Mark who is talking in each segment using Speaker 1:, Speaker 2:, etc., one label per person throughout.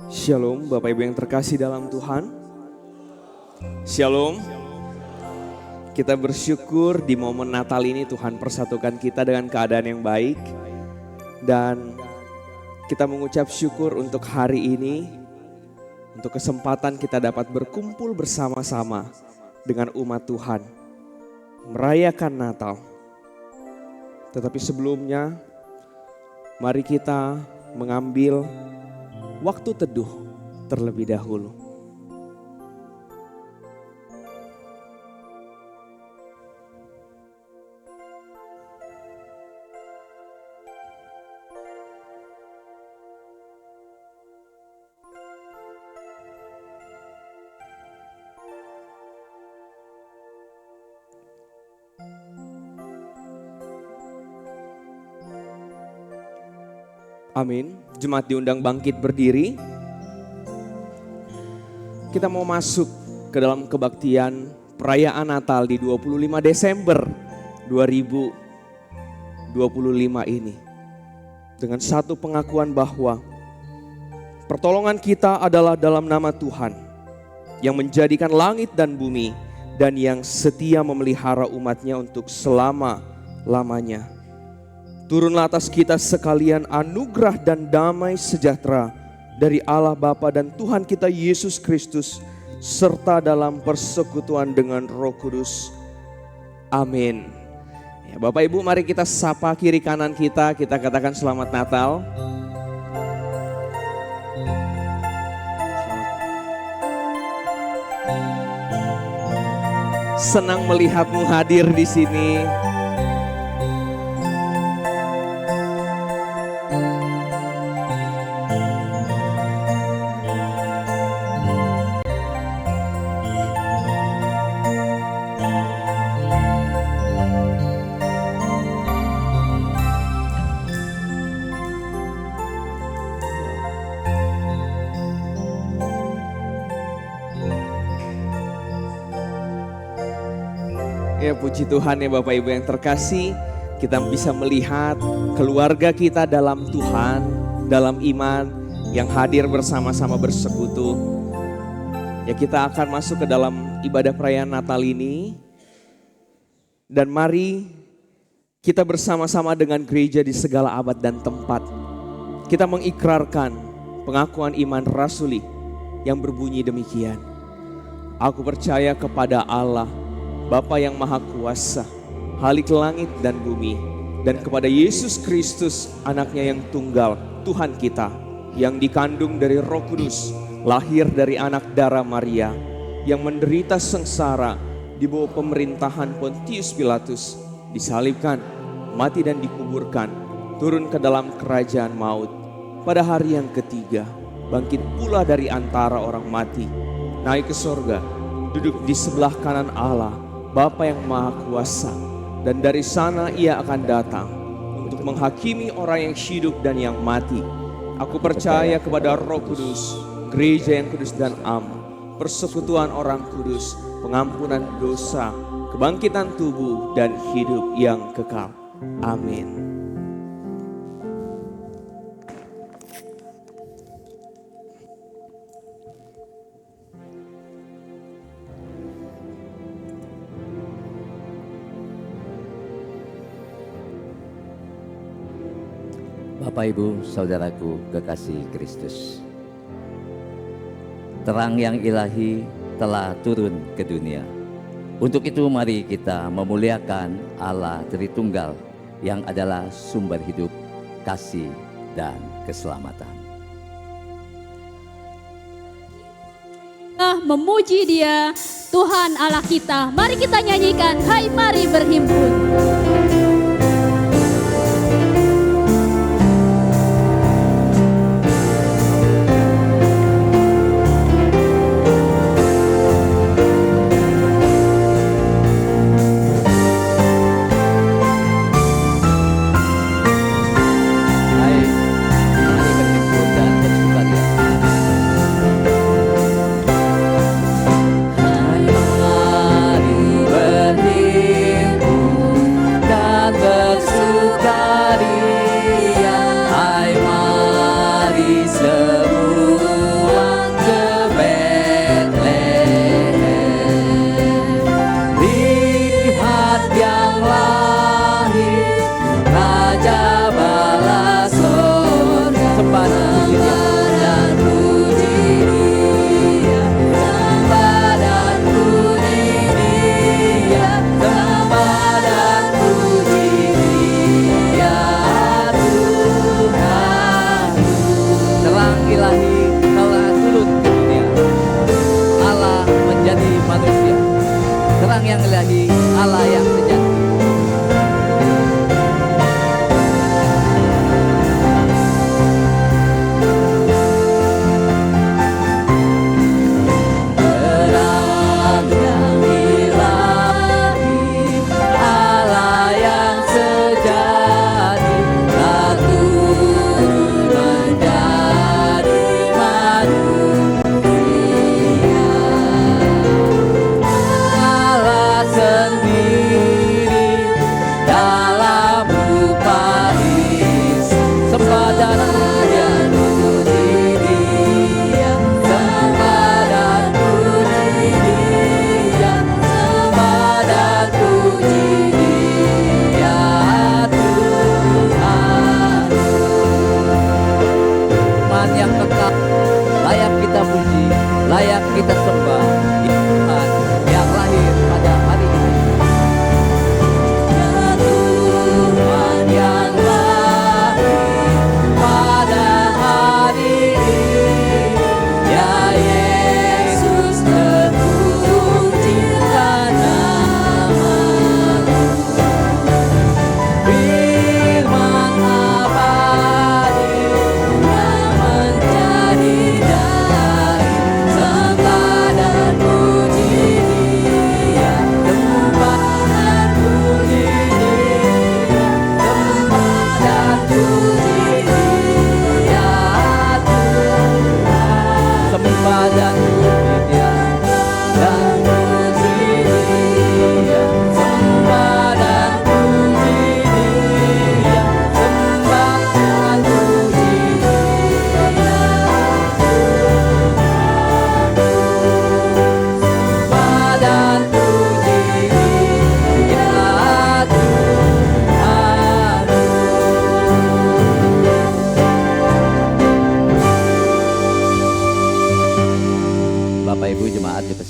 Speaker 1: Shalom Bapak Ibu yang terkasih dalam Tuhan. Shalom. Kita bersyukur di momen Natal ini Tuhan persatukan kita dengan keadaan yang baik. Dan kita mengucap syukur untuk hari ini. Untuk kesempatan kita dapat berkumpul bersama-sama dengan umat Tuhan. Merayakan Natal. Tetapi sebelumnya mari kita mengambil waktu teduh terlebih dahulu. Amin. Jemaat diundang bangkit berdiri. Kita mau masuk ke dalam kebaktian perayaan Natal di 25 Desember 2025 ini. Dengan satu pengakuan bahwa pertolongan kita adalah dalam nama Tuhan yang menjadikan langit dan bumi dan yang setia memelihara umatnya untuk selama-lamanya. Turunlah atas kita sekalian anugerah dan damai sejahtera dari Allah Bapa dan Tuhan kita Yesus Kristus serta dalam persekutuan dengan Roh Kudus. Amin. Ya, Bapak Ibu, mari kita sapa kiri kanan kita katakan selamat Natal. Senang melihatmu hadir di sini. Ya, puji Tuhan ya Bapak Ibu yang terkasih, kita bisa melihat keluarga kita dalam Tuhan, dalam iman yang hadir bersama-sama bersekutu. Ya, kita akan masuk ke dalam ibadah perayaan Natal ini. Dan mari kita bersama-sama dengan gereja di segala abad dan tempat. Kita mengikrarkan pengakuan iman rasuli yang berbunyi demikian. Aku percaya kepada Allah, Bapa yang Maha Kuasa, Halik langit dan bumi, dan kepada Yesus Kristus, anaknya yang tunggal, Tuhan kita, yang dikandung dari Roh Kudus, lahir dari anak darah Maria, yang menderita sengsara di bawah pemerintahan Pontius Pilatus, disalibkan, mati dan dikuburkan, turun ke dalam kerajaan maut. Pada hari yang ketiga, bangkit pula dari antara orang mati, naik ke sorga, duduk di sebelah kanan Allah, Bapa yang Maha Kuasa, dan dari sana ia akan datang untuk menghakimi orang yang hidup dan yang mati. Aku percaya kepada Roh Kudus, gereja yang kudus dan am, persekutuan orang kudus, pengampunan dosa, kebangkitan tubuh dan hidup yang kekal. Amin.
Speaker 2: Bapak Ibu Saudaraku kekasih Kristus, terang yang ilahi telah turun ke dunia. Untuk itu mari kita memuliakan Allah Tritunggal yang adalah sumber hidup, kasih dan keselamatan.
Speaker 3: Memuji Dia, Tuhan Allah kita. Mari kita nyanyikan, hai mari berhimpun.
Speaker 2: Hai mari berhimpun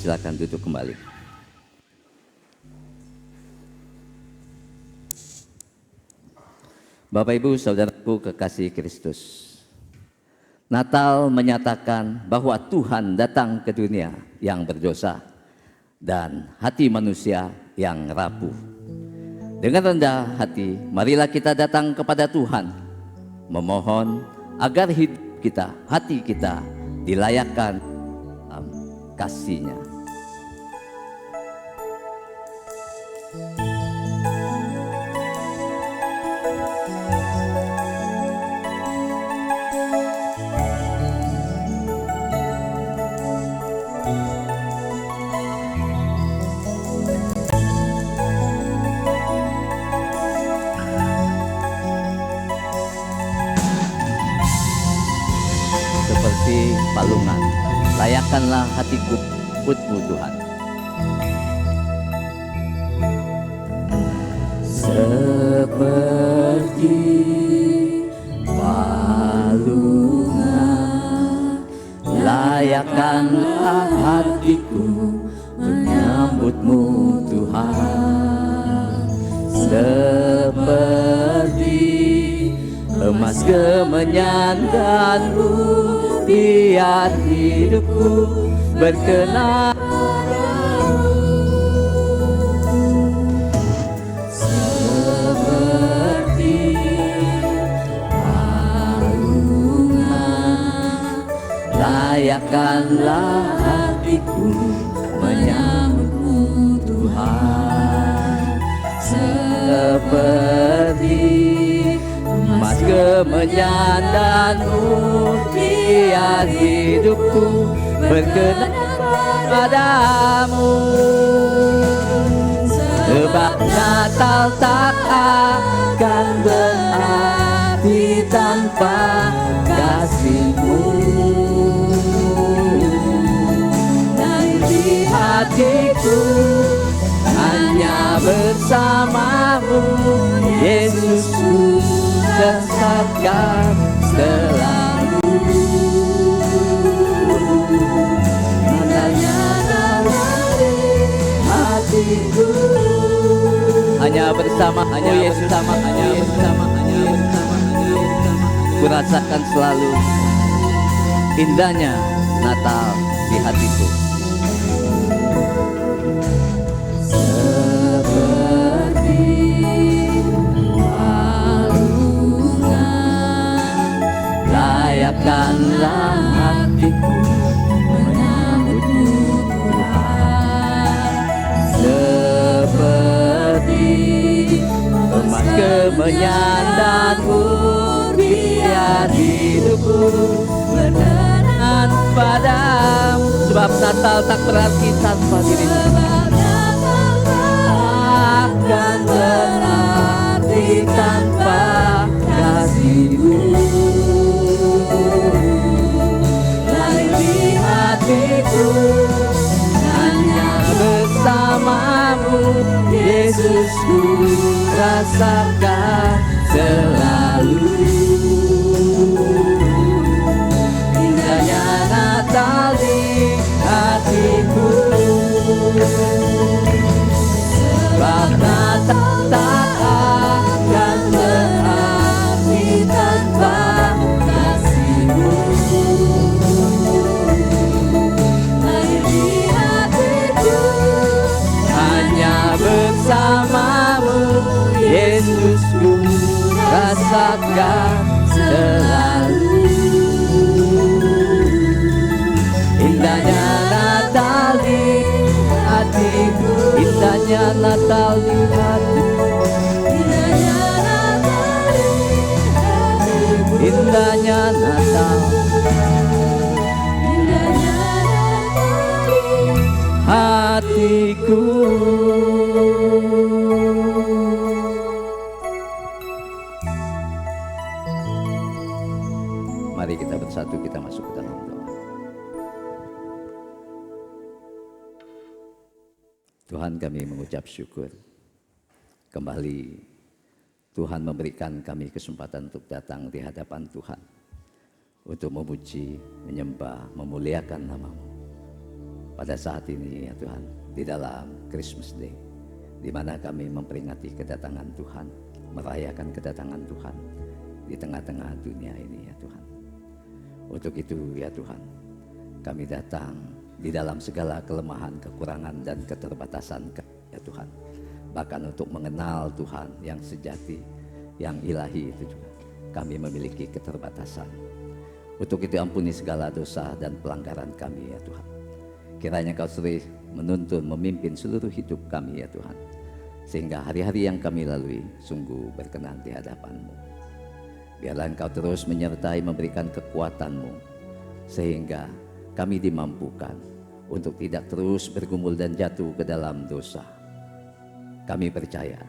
Speaker 2: Silakan duduk kembali. Bapak Ibu Saudaraku kekasih Kristus, Natal menyatakan bahwa Tuhan datang ke dunia yang berdosa dan hati manusia yang rapuh. Dengan rendah hati, marilah kita datang kepada Tuhan, memohon agar hidup kita, hati kita dilayakkan dalam kasih-Nya. Seperti palungan, layakkanlah hatiku putmu Tuhan. Seperti palungan, layakkanlah hatiku menyambutmu Tuhan. Seperti emas kemenyanganmu, biar hidupku berkenan. Seperti palungan, layakkanlah hatiku menyambutmu Tuhan. Seperti emas kemenyanganmu, biar hidupku berkenan padamu. Sebab Natal tak akan berarti tanpa kasih-Mu. Dan di hatiku hanya bersamamu, Yesusku, sesatkan selalu. bersama, hanya bersama, hanya bersama, hanya bersama, hanya bersama. Kurasakan selalu indahnya Natal di hatiku. Layakkanlah hatiku menyambutmu Tuhan, seperti emas kemenyan dan biar hidupku berkenan padamu. Sebab Natal tak berarti tanpa dirimu. Akan berarti tanpa kasihmu. Hatiku hanya bersamamu, Yesusku rasakan selalu. Indahnya Natal di hatiku, sebab Natal tak akan berarti tanpa kasihmu. Bersamamu, Yesusku rasakan selalu. Indahnya Natal di hatiku, indahnya Natal di hatiku, indahnya Natal di hatiku, indahnya Natal, indahnya Natal di hatiku. Mari kita bersatu, kita masuk ke dalam doa. Tuhan, kami mengucap syukur. Kembali Tuhan memberikan kami kesempatan untuk datang di hadapan Tuhan, untuk memuji, menyembah, memuliakan nama-Mu. Pada saat ini ya Tuhan, di dalam Christmas Day, di mana kami memperingati kedatangan Tuhan, merayakan kedatangan Tuhan di tengah-tengah dunia ini ya Tuhan. Untuk itu ya Tuhan, kami datang di dalam segala kelemahan, kekurangan dan keterbatasan ya Tuhan. Bahkan untuk mengenal Tuhan yang sejati, yang ilahi itu juga kami memiliki keterbatasan. Untuk itu ampuni segala dosa dan pelanggaran kami ya Tuhan. Kiranya Kau sering menuntun, memimpin seluruh hidup kami ya Tuhan, sehingga hari-hari yang kami lalui sungguh berkenan di hadapan-Mu. Biarlah Engkau terus menyertai, memberikan kekuatan-Mu, sehingga kami dimampukan untuk tidak terus bergumul dan jatuh ke dalam dosa. Kami percaya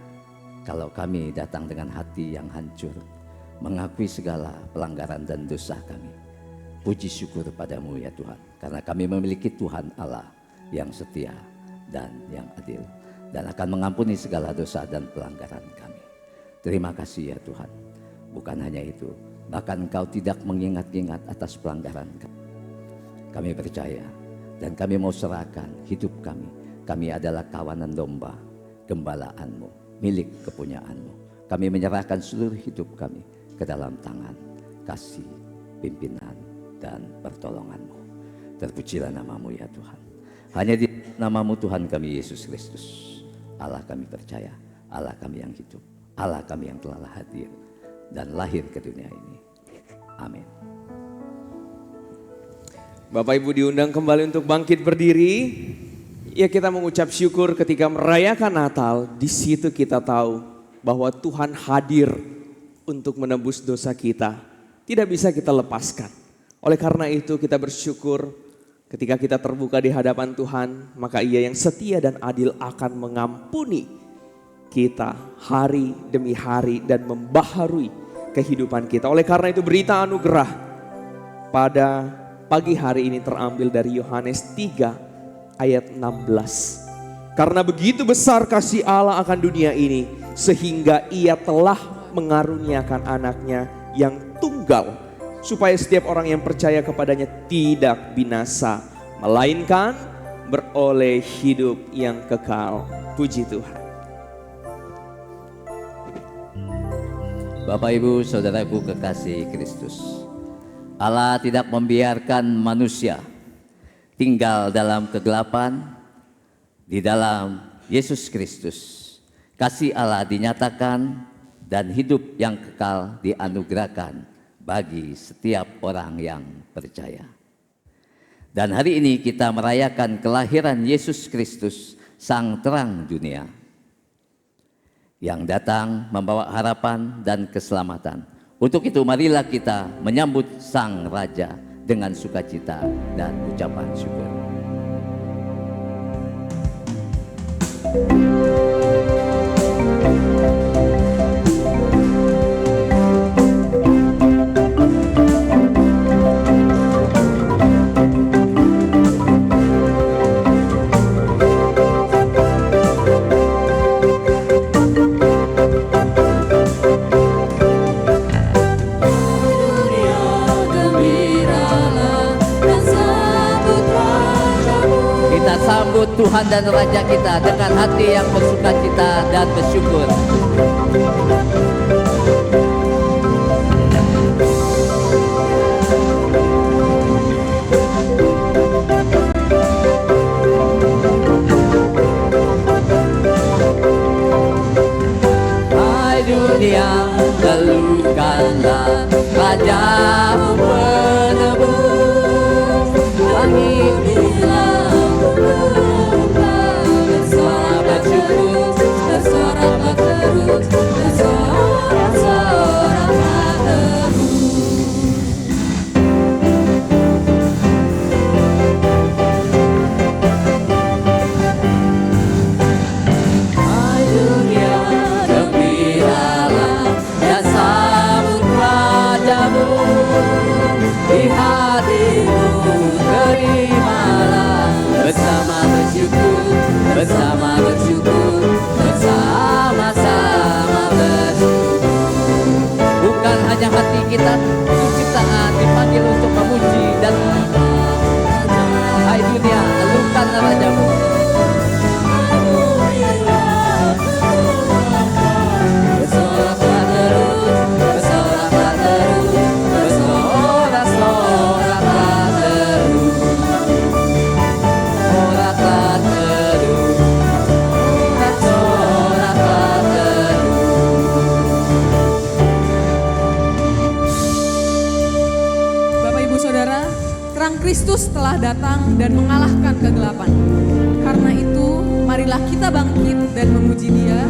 Speaker 2: kalau kami datang dengan hati yang hancur, mengakui segala pelanggaran dan dosa kami, puji syukur padamu ya Tuhan, karena kami memiliki Tuhan Allah yang setia dan yang adil, dan akan mengampuni segala dosa dan pelanggaran kami. Terima kasih ya Tuhan. Bukan hanya itu, bahkan Engkau tidak mengingat-ingat atas pelanggaran kami. Kami percaya dan kami mau serahkan hidup kami. Kami adalah kawanan domba, gembalaan-Mu, milik kepunyaan-Mu. Kami menyerahkan seluruh hidup kami ke dalam tangan kasih, pimpinan, dan pertolongan-Mu. Terpujilah nama-Mu ya Tuhan. Hanya di nama-Mu Tuhan kami Yesus Kristus, Allah kami percaya, Allah kami yang hidup, Allah kami yang telah hadir dan lahir ke dunia ini. Amin.
Speaker 1: Bapak Ibu diundang kembali untuk bangkit berdiri. Ya, kita mengucap syukur ketika merayakan Natal. Di situ kita tahu bahwa Tuhan hadir untuk menebus dosa kita. Tidak bisa kita lepaskan. Oleh karena itu kita bersyukur ketika kita terbuka di hadapan Tuhan, maka Ia yang setia dan adil akan mengampuni kita hari demi hari dan membaharui kehidupan kita. Oleh karena itu berita anugerah pada pagi hari ini terambil dari Yohanes 3 ayat 16. Karena begitu besar kasih Allah akan dunia ini, sehingga Ia telah mengaruniakan anaknya yang tunggal, supaya setiap orang yang percaya kepadanya tidak binasa, melainkan beroleh hidup yang kekal. Puji Tuhan.
Speaker 2: Bapak, Ibu, Saudaraku kekasih Kristus, Allah tidak membiarkan manusia tinggal dalam kegelapan. Di dalam Yesus Kristus, kasih Allah dinyatakan dan hidup yang kekal dianugerahkan bagi setiap orang yang percaya. Dan hari ini kita merayakan kelahiran Yesus Kristus, Sang Terang Dunia, yang datang membawa harapan dan keselamatan. Untuk itu marilah kita menyambut Sang Raja dengan sukacita dan ucapan syukur. Sambut Tuhan dan Raja kita dengan hati yang bersukacita dan bersyukur. Hai dunia, geluhkanlah Rajamu penebus. Langit bersama-sama bersyukur. Bukan hanya hati kita, ciptaan dipanggil untuk memuji dan hai dunia, elukan Rajamu.
Speaker 4: Kristus telah datang dan mengalahkan kegelapan. Karena itu, marilah kita bangkit dan memuji Dia,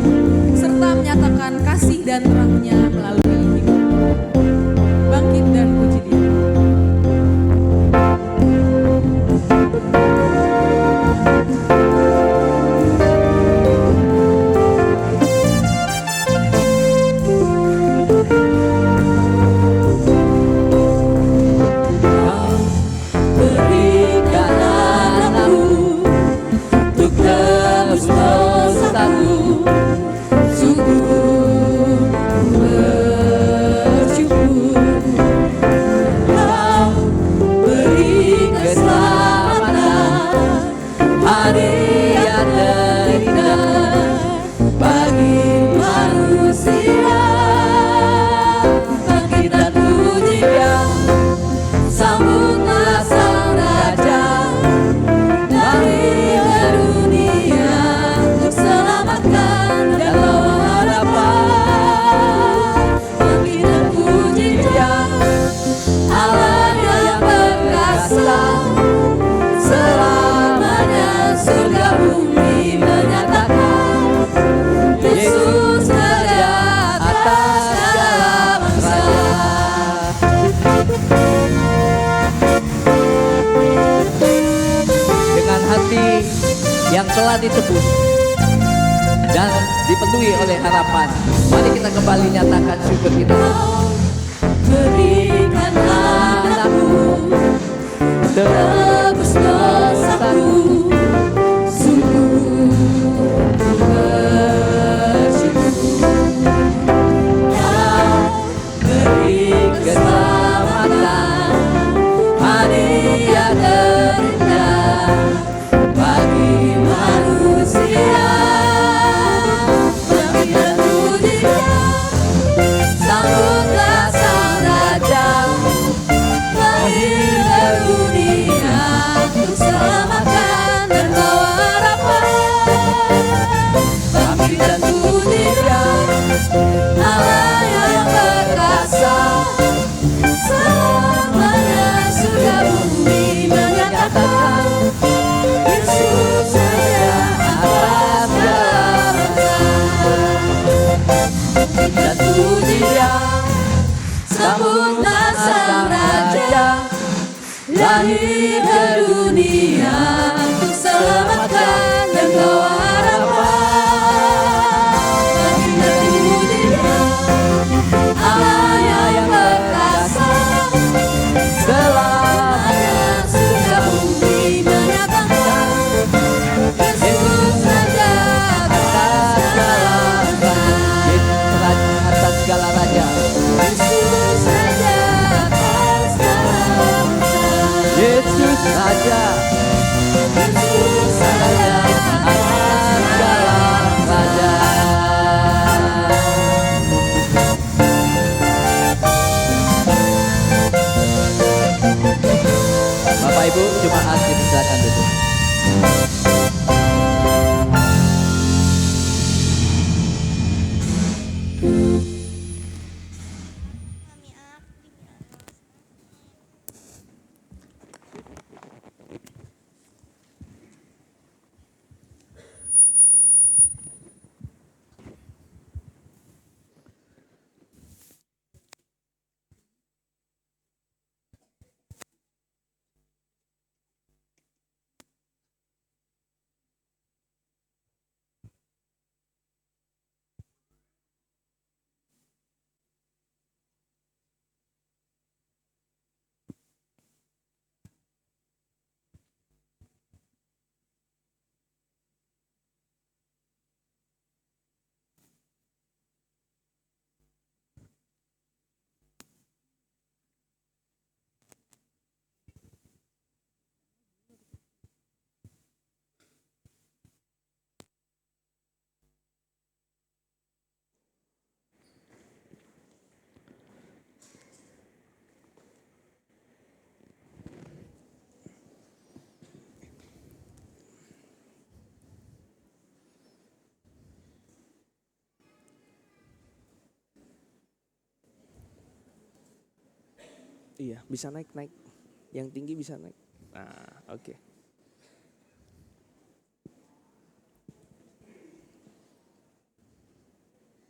Speaker 4: serta menyatakan kasih dan terang-Nya melalui hidup. Bangkit dan puji Dia.
Speaker 2: yang telah ditebus dan dipenuhi oleh harapan, mari kita kembali nyatakan syukur kita. Berikanlah anakmu, tebus dosaku, sungguh bersyukur. Kau beri keselamatan, hadiah terindah bagi manusia. Bangkit dan puji Dia, Sang
Speaker 4: lahir ke dunia untuk selamatkan dan bawa harapan. Baginda tunggu dia, Allah yang perkasa, selamanya sudah bumi menyatakan Yesus Raja atas segala
Speaker 2: atas segala raja.
Speaker 4: Yesus Raja atas segala
Speaker 2: Yesus Raja,
Speaker 4: Yesus Raja
Speaker 2: atas segala raja. Bapak Ibu jemaat dipersilakan duduk.
Speaker 1: Iya, bisa naik. Yang tinggi bisa naik. Nah, oke.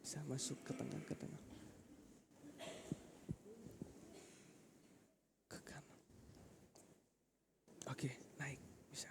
Speaker 1: Bisa masuk ke tengah. Ke kanan. Oke, naik. Bisa.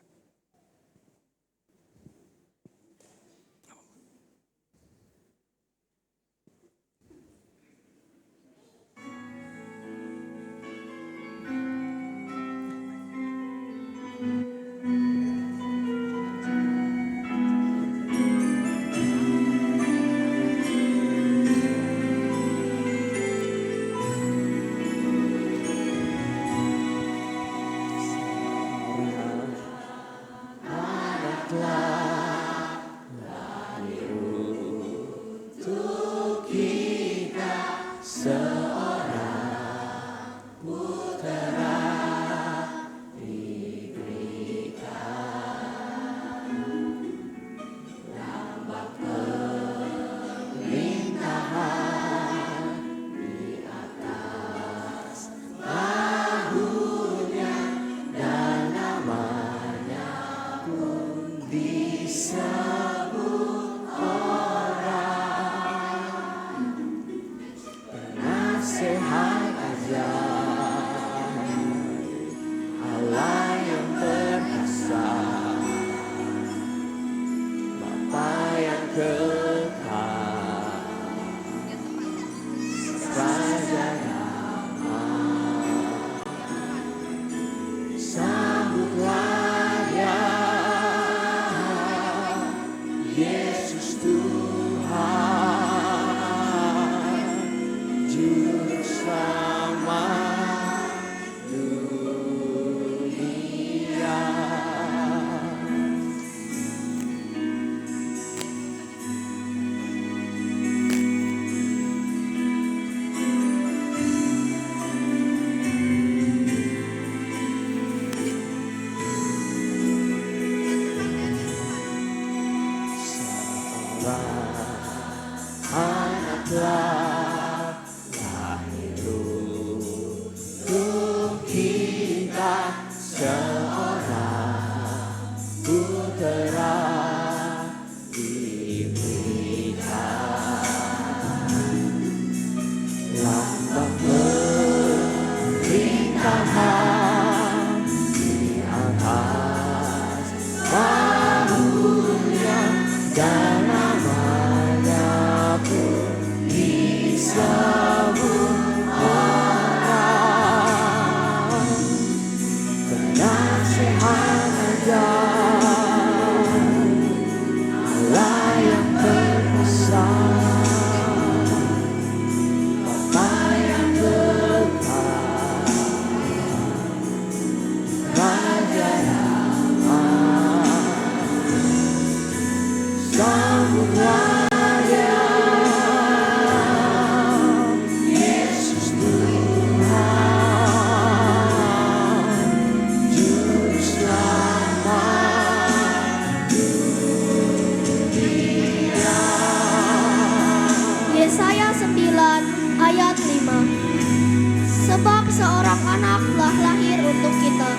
Speaker 5: lahir untuk kita.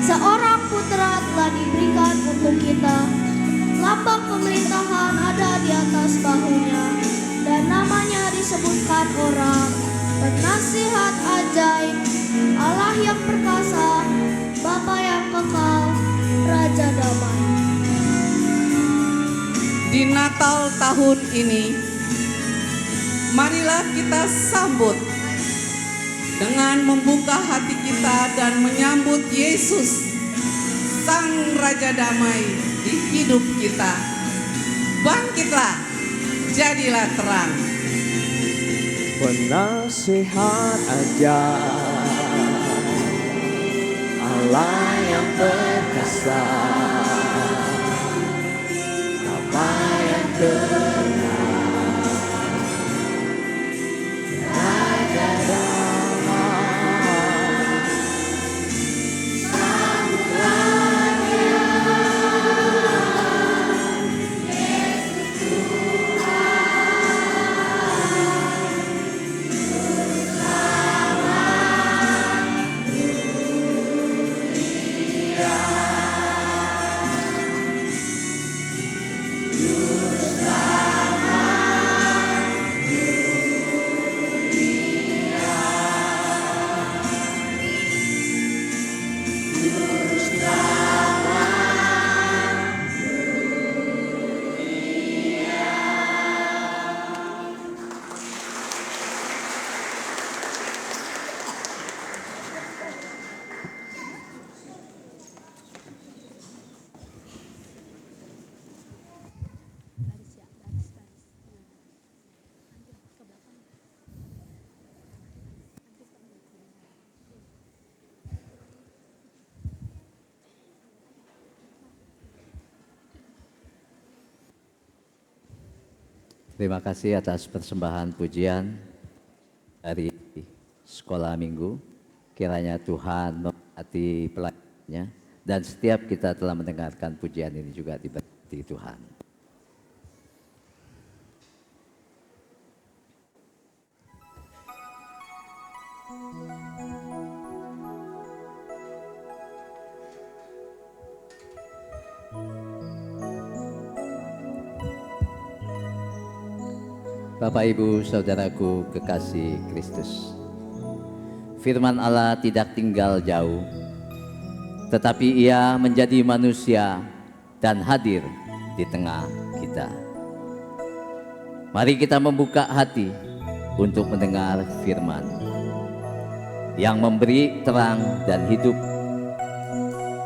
Speaker 5: Seorang putra telah diberikan untuk kita. Lambang pemerintahan ada di atas bahunya, dan namanya disebutkan orang, Penasihat Ajaib, Allah yang perkasa, Bapa yang kekal, Raja Damai.
Speaker 6: Di Natal tahun ini, marilah kita sambut dengan membuka hati kita dan menyambut Yesus, Sang Raja Damai di hidup kita. Bangkitlah, jadilah terang.
Speaker 1: Penasihat ajaib, Allah yang perkasa, Bapa yang kekal, Raja Damai. Sambutlah Dia, Yesus
Speaker 2: Terima kasih atas persembahan pujian dari sekolah minggu. Kiranya Tuhan memberkati pelayannya dan setiap kita telah mendengarkan pujian ini juga diberkati Tuhan. Bapak, Ibu, Saudaraku kekasih Kristus, firman Allah tidak tinggal jauh, tetapi Ia menjadi manusia dan hadir di tengah kita. Mari kita membuka hati untuk mendengar firman yang memberi terang dan hidup.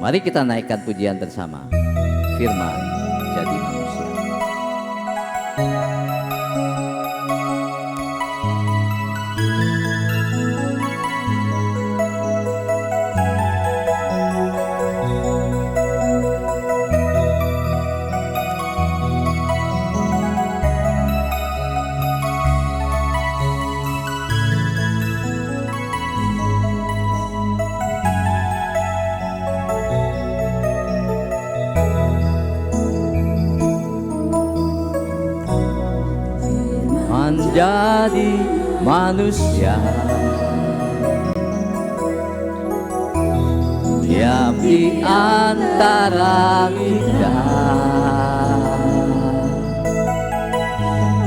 Speaker 2: Mari kita naikkan pujian bersama, firman jadi manusia. Menjadi manusia, diam di antara kita,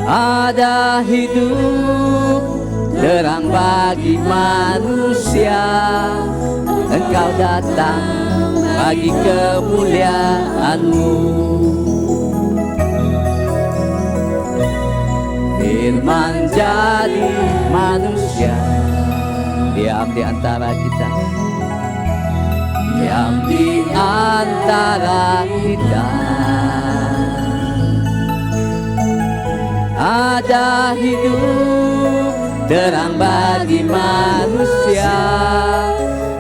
Speaker 2: ada hidup terang bagi manusia. Engkau datang bagi kemuliaan-Mu. Firman jadi manusia, diam di antara kita, diam di antara kita. Ada hidup terang bagi manusia.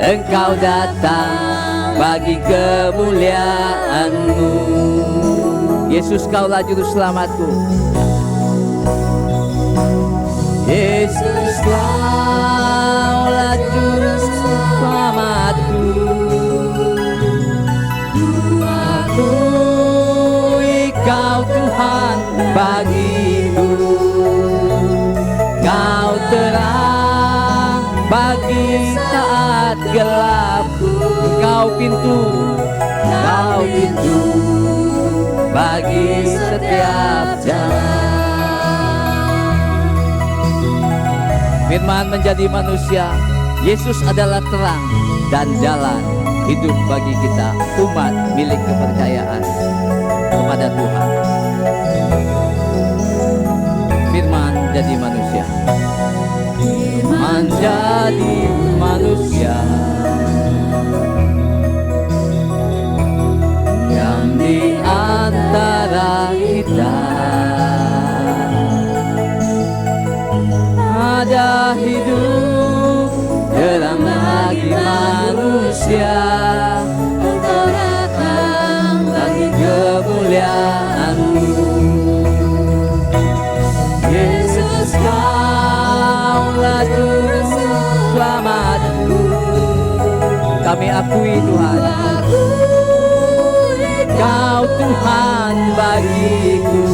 Speaker 2: Engkau datang bagi kemuliaan-Mu. Yesus, Kaulah juru selamatku. Yesus, Kaulah juru selamatku. Akui Kau Tuhan bagiku. Kau terang bagi saat gelapku. Engkau pintu bagi setiap jalan. Firman menjadi manusia. Yesus adalah terang dan jalan hidup bagi kita, umat milik kepercayaan kepada Tuhan. Firman jadi manusia. Firman jadi manusia yang di antara kita. Ada hidup dalam bagi manusia. Engkau datang bagi kemuliaan-Mu. Yesus, Kaulah Juru Selamatku. Kami akui Tuhan, Kau Tuhan bagiku.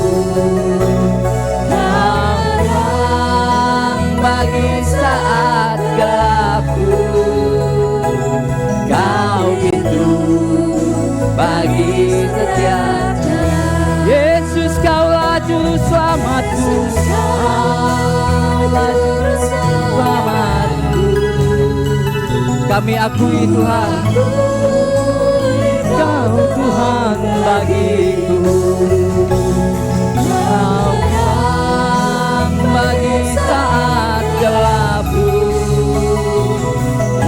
Speaker 2: Kau terang bagi saat gelapku. Kau pintu bagi setiap jalan. Yesus, Kaulah Juru Selamatku. Kaulah Juru Selamatku. Kami akui Tuhan, Kau Tuhan bagiku. Kau terang bagi saat gelapku.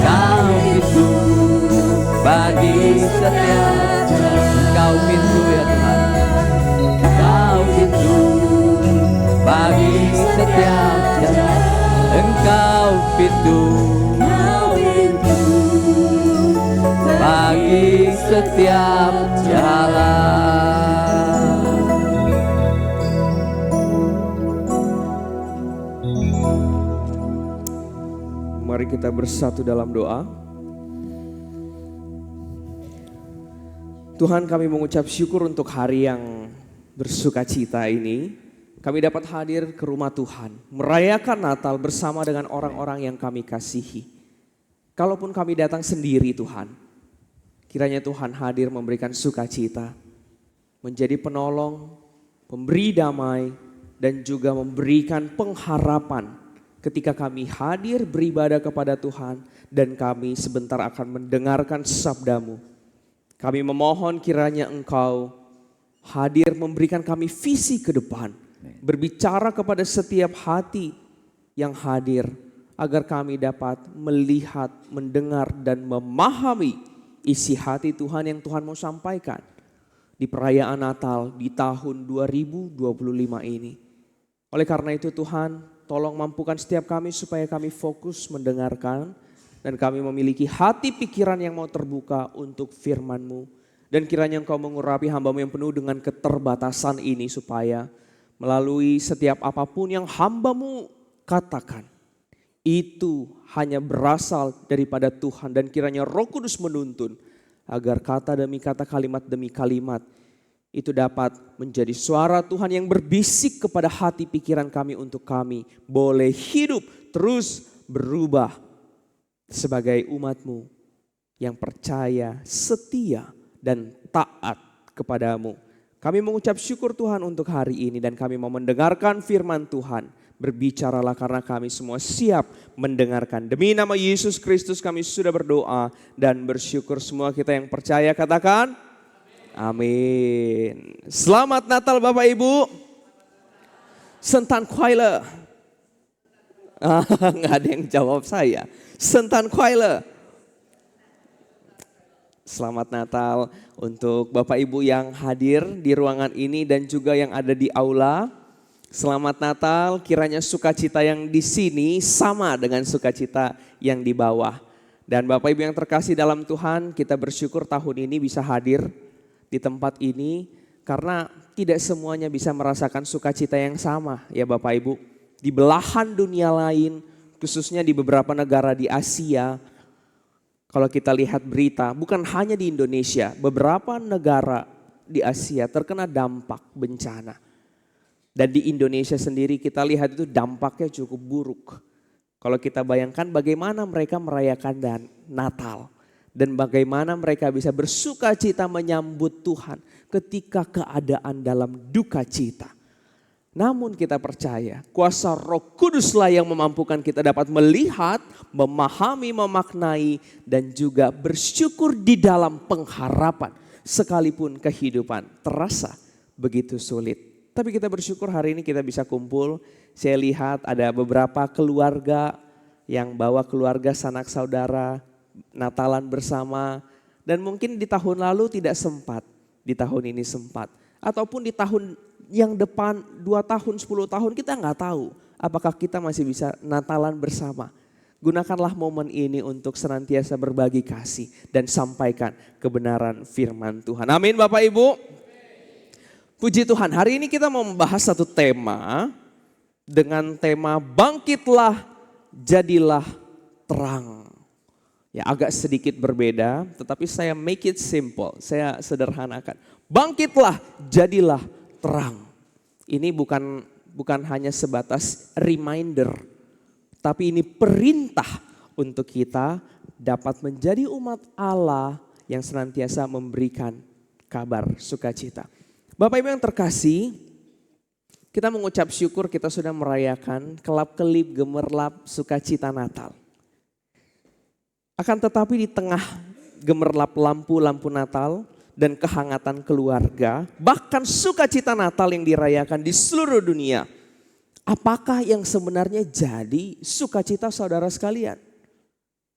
Speaker 2: Kau pintu bagi setiap jalan. Kau pintu ya Tuhan. Kau pintu bagi setiap jalan. Engkau pintu bagi setiap jalan.
Speaker 1: Mari kita bersatu dalam doa. Tuhan, kami mengucap syukur untuk hari yang bersukacita ini. Kami dapat hadir ke rumah Tuhan, merayakan Natal bersama dengan orang-orang yang kami kasihi. Kalaupun kami datang sendiri Tuhan, kiranya Tuhan hadir memberikan sukacita, menjadi penolong, pemberi damai, dan juga memberikan pengharapan ketika kami hadir beribadah kepada Tuhan dan kami sebentar akan mendengarkan sabda-Mu. Kami memohon kiranya Engkau hadir memberikan kami visi ke depan, berbicara kepada setiap hati yang hadir agar kami dapat melihat, mendengar, dan memahami isi hati Tuhan yang Tuhan mau sampaikan di perayaan Natal di tahun 2025 ini. Oleh karena itu Tuhan, tolong mampukan setiap kami supaya kami fokus mendengarkan dan kami memiliki hati pikiran yang mau terbuka untuk firman-Mu. Dan kiranya Engkau mengurapi hamba-Mu yang penuh dengan keterbatasan ini supaya melalui setiap apapun yang hamba-Mu katakan, itu hanya berasal daripada Tuhan, dan kiranya Roh Kudus menuntun agar kata demi kata, kalimat demi kalimat itu dapat menjadi suara Tuhan yang berbisik kepada hati pikiran kami untuk kami boleh hidup terus berubah sebagai umat-Mu yang percaya, setia, dan taat kepadamu. Kami mengucap syukur Tuhan untuk hari ini dan kami mau mendengarkan firman Tuhan. Berbicaralah karena kami semua siap mendengarkan. Demi nama Yesus Kristus kami sudah berdoa dan bersyukur. Semua kita yang percaya katakan amin. Selamat Natal Bapak Ibu. Sentan Kuaile. Nggak ada yang jawab saya. Sentan Kuaile. Selamat Natal untuk Bapak Ibu yang hadir di ruangan ini dan juga yang ada di aula. Selamat Natal, kiranya sukacita yang di sini sama dengan sukacita yang di bawah. Dan Bapak Ibu yang terkasih dalam Tuhan, kita bersyukur tahun ini bisa hadir di tempat ini karena tidak semuanya bisa merasakan sukacita yang sama ya Bapak Ibu. Di belahan dunia lain, khususnya di beberapa negara di Asia, kalau kita lihat berita, bukan hanya di Indonesia, beberapa negara di Asia terkena dampak bencana. Dan di Indonesia sendiri kita lihat itu dampaknya cukup buruk. Kalau kita bayangkan bagaimana mereka merayakan Natal. Dan bagaimana mereka bisa bersuka cita menyambut Tuhan ketika keadaan dalam duka cita. Namun kita percaya kuasa Roh Kuduslah yang memampukan kita dapat melihat, memahami, memaknai dan juga bersyukur di dalam pengharapan. Sekalipun kehidupan terasa begitu sulit. Tapi kita bersyukur hari ini kita bisa kumpul. Saya lihat ada beberapa keluarga yang bawa keluarga sanak saudara Natalan bersama. Dan mungkin di tahun lalu tidak sempat, di tahun ini sempat. Ataupun di tahun yang depan 2 tahun, 10 tahun kita nggak tahu apakah kita masih bisa Natalan bersama. Gunakanlah momen ini untuk senantiasa berbagi kasih dan sampaikan kebenaran firman Tuhan. Amin Bapak Ibu. Puji Tuhan, hari ini kita mau membahas satu tema dengan tema bangkitlah jadilah terang. Ya agak sedikit berbeda tetapi saya make it simple, saya sederhanakan. Bangkitlah jadilah terang. Ini bukan hanya sebatas reminder, tapi ini perintah untuk kita dapat menjadi umat Allah yang senantiasa memberikan kabar sukacita. Bapak Ibu yang terkasih, kita mengucap syukur kita sudah merayakan kelap-kelip gemerlap sukacita Natal. Akan tetapi di tengah gemerlap lampu-lampu Natal dan kehangatan keluarga, bahkan sukacita Natal yang dirayakan di seluruh dunia. Apakah yang sebenarnya jadi sukacita saudara sekalian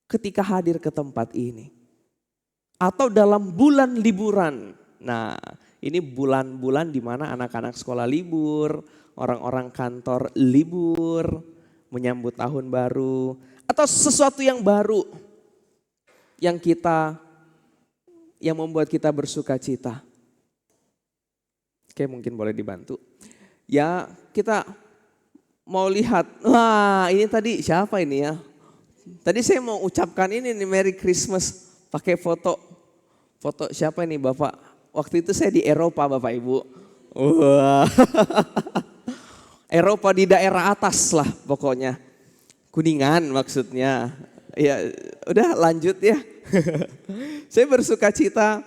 Speaker 1: ketika hadir ke tempat ini? Atau dalam bulan liburan. Nah, ini bulan-bulan di mana anak-anak sekolah libur, orang-orang kantor libur, menyambut tahun baru. Atau sesuatu yang baru yang membuat kita bersuka cita. Oke, mungkin boleh dibantu. Ya, kita mau lihat, wah ini tadi siapa ini ya? Tadi saya mau ucapkan ini nih Merry Christmas pakai foto. Foto siapa ini Bapak? Waktu itu saya di Eropa Bapak Ibu. Wah. Eropa di daerah atas lah pokoknya. Kuningan maksudnya. Ya, udah lanjut ya. Saya bersuka cita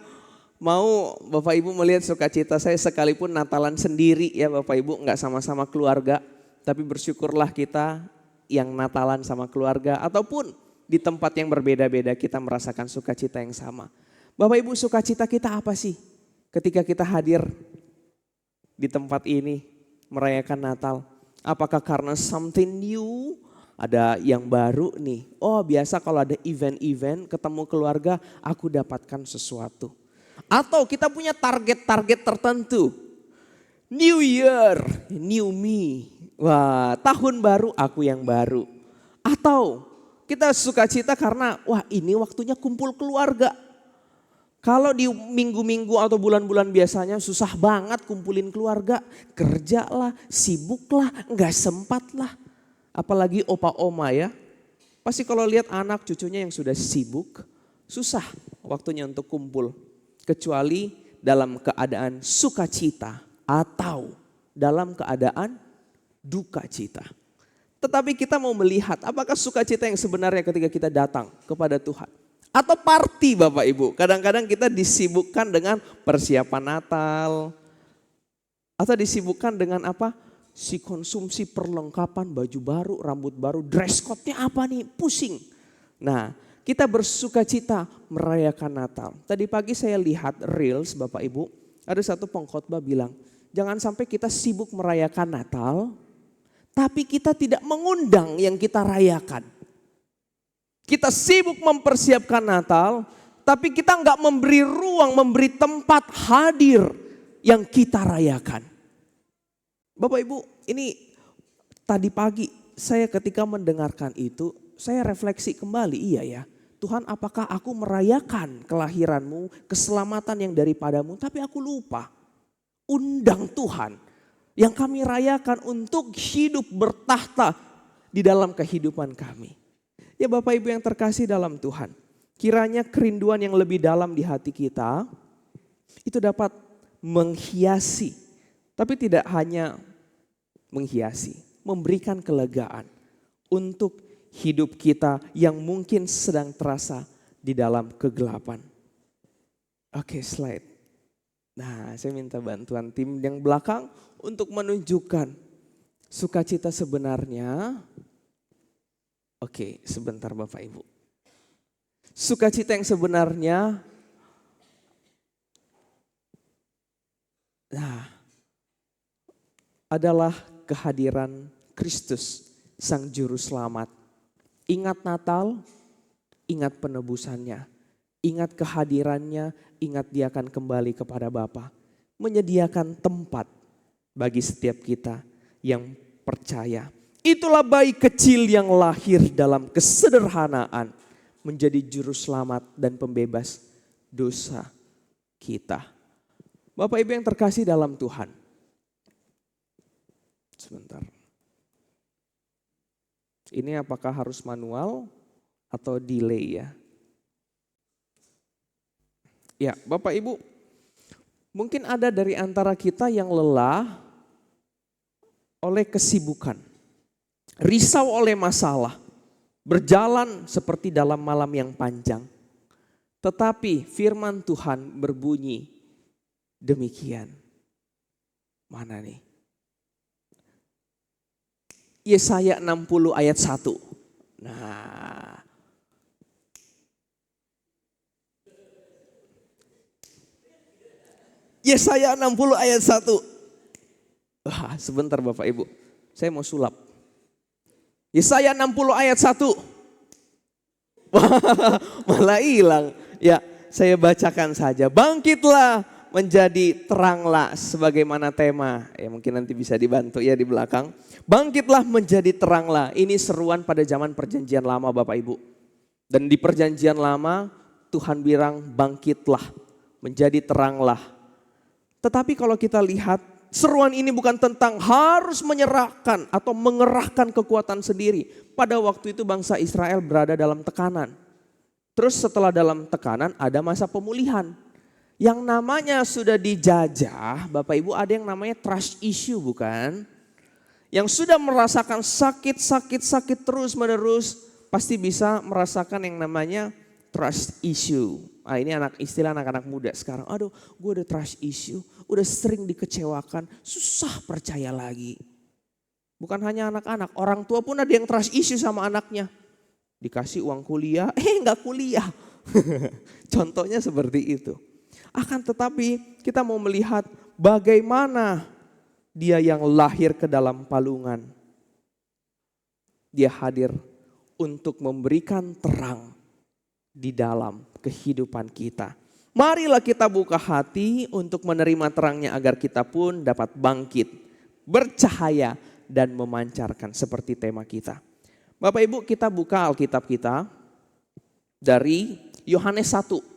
Speaker 1: mau Bapak Ibu melihat sukacita saya sekalipun Natalan sendiri ya Bapak Ibu, nggak sama-sama keluarga. Tapi bersyukurlah kita yang Natalan sama keluarga ataupun di tempat yang berbeda-beda kita merasakan sukacita yang sama. Bapak Ibu, sukacita kita apa sih ketika kita hadir di tempat ini merayakan Natal? Apakah karena something new? Ada yang baru nih. Oh biasa kalau ada event-event ketemu keluarga aku dapatkan sesuatu. Atau kita punya target-target tertentu. New Year, new me. Wah tahun baru aku yang baru. Atau kita sukacita karena wah ini waktunya kumpul keluarga. Kalau di minggu-minggu atau bulan-bulan biasanya susah banget kumpulin keluarga. Kerja lah, sibuk lah, gak sempat lah. Apalagi opa oma ya, pasti kalau lihat anak cucunya yang sudah sibuk, susah waktunya untuk kumpul. Kecuali dalam keadaan sukacita atau dalam keadaan duka cita. Tetapi kita mau melihat apakah sukacita yang sebenarnya ketika kita datang kepada Tuhan. Atau party Bapak Ibu, kadang-kadang kita disibukkan dengan persiapan Natal. Atau disibukkan dengan apa? Si konsumsi perlengkapan baju baru, rambut baru, dress code-nya apa nih? Pusing. Nah, kita bersuka cita merayakan Natal. Tadi pagi saya lihat reels Bapak Ibu, ada satu pengkhotbah bilang, jangan sampai kita sibuk merayakan Natal, tapi kita tidak mengundang yang kita rayakan. Kita sibuk mempersiapkan Natal, tapi kita nggak memberi ruang, memberi tempat hadir yang kita rayakan. Bapak Ibu, ini tadi pagi saya ketika mendengarkan itu, saya refleksi kembali, iya ya. Tuhan apakah aku merayakan kelahiranmu, keselamatan yang daripadamu, tapi aku lupa. Undang Tuhan yang kami rayakan untuk hidup bertahta di dalam kehidupan kami. Ya Bapak Ibu yang terkasih dalam Tuhan, kiranya kerinduan yang lebih dalam di hati kita, itu dapat menghiasi. Tapi tidak hanya menghiasi, memberikan kelegaan untuk hidup kita yang mungkin sedang terasa di dalam kegelapan. Oke, slide. Nah, saya minta bantuan tim yang belakang untuk menunjukkan sukacita sebenarnya. Oke, sebentar Bapak Ibu. Sukacita yang sebenarnya, adalah kehadiran Kristus, Sang Juru Selamat. Ingat Natal, ingat penebusannya. Ingat kehadirannya, ingat dia akan kembali kepada Bapa. Menyediakan tempat bagi setiap kita yang percaya. Itulah bayi kecil yang lahir dalam kesederhanaan. Menjadi juru selamat dan pembebas dosa kita. Bapak Ibu yang terkasih dalam Tuhan. Sebentar. Ini apakah harus manual atau delay ya? Ya, Bapak Ibu, mungkin ada dari antara kita yang lelah oleh kesibukan, risau oleh masalah, berjalan seperti dalam malam yang panjang. Tetapi firman Tuhan berbunyi demikian. Mana nih? Yesaya 60 ayat 1. Nah, Yesaya 60 ayat 1. Wah, sebentar Bapak Ibu, saya mau sulap. Yesaya 60 ayat 1. Wah, malah hilang. Ya, saya bacakan saja. Bangkitlah menjadi teranglah sebagaimana tema. Ya mungkin nanti bisa dibantu ya di belakang. Bangkitlah menjadi teranglah. Ini seruan pada zaman perjanjian lama Bapak Ibu. Dan di perjanjian lama Tuhan bilang bangkitlah menjadi teranglah. Tetapi kalau kita lihat seruan ini bukan tentang harus menyerahkan atau mengerahkan kekuatan sendiri. Pada waktu itu bangsa Israel berada dalam tekanan. Terus setelah dalam tekanan ada masa pemulihan. Yang namanya sudah dijajah, Bapak Ibu ada yang namanya trust issue bukan? Yang sudah merasakan sakit terus menerus pasti bisa merasakan yang namanya trust issue. Ah, ini istilah anak-anak muda sekarang. Aduh, gue udah trust issue, udah sering dikecewakan, susah percaya lagi. Bukan hanya anak-anak, orang tua pun ada yang trust issue sama anaknya. Dikasih uang kuliah, nggak kuliah. Contohnya seperti itu. Akan tetapi kita mau melihat bagaimana dia yang lahir ke dalam palungan. Dia hadir untuk memberikan terang di dalam kehidupan kita. Marilah kita buka hati untuk menerima terangnya agar kita pun dapat bangkit, bercahaya dan memancarkan seperti tema kita. Bapak Ibu kita buka Alkitab kita dari Yohanes 1.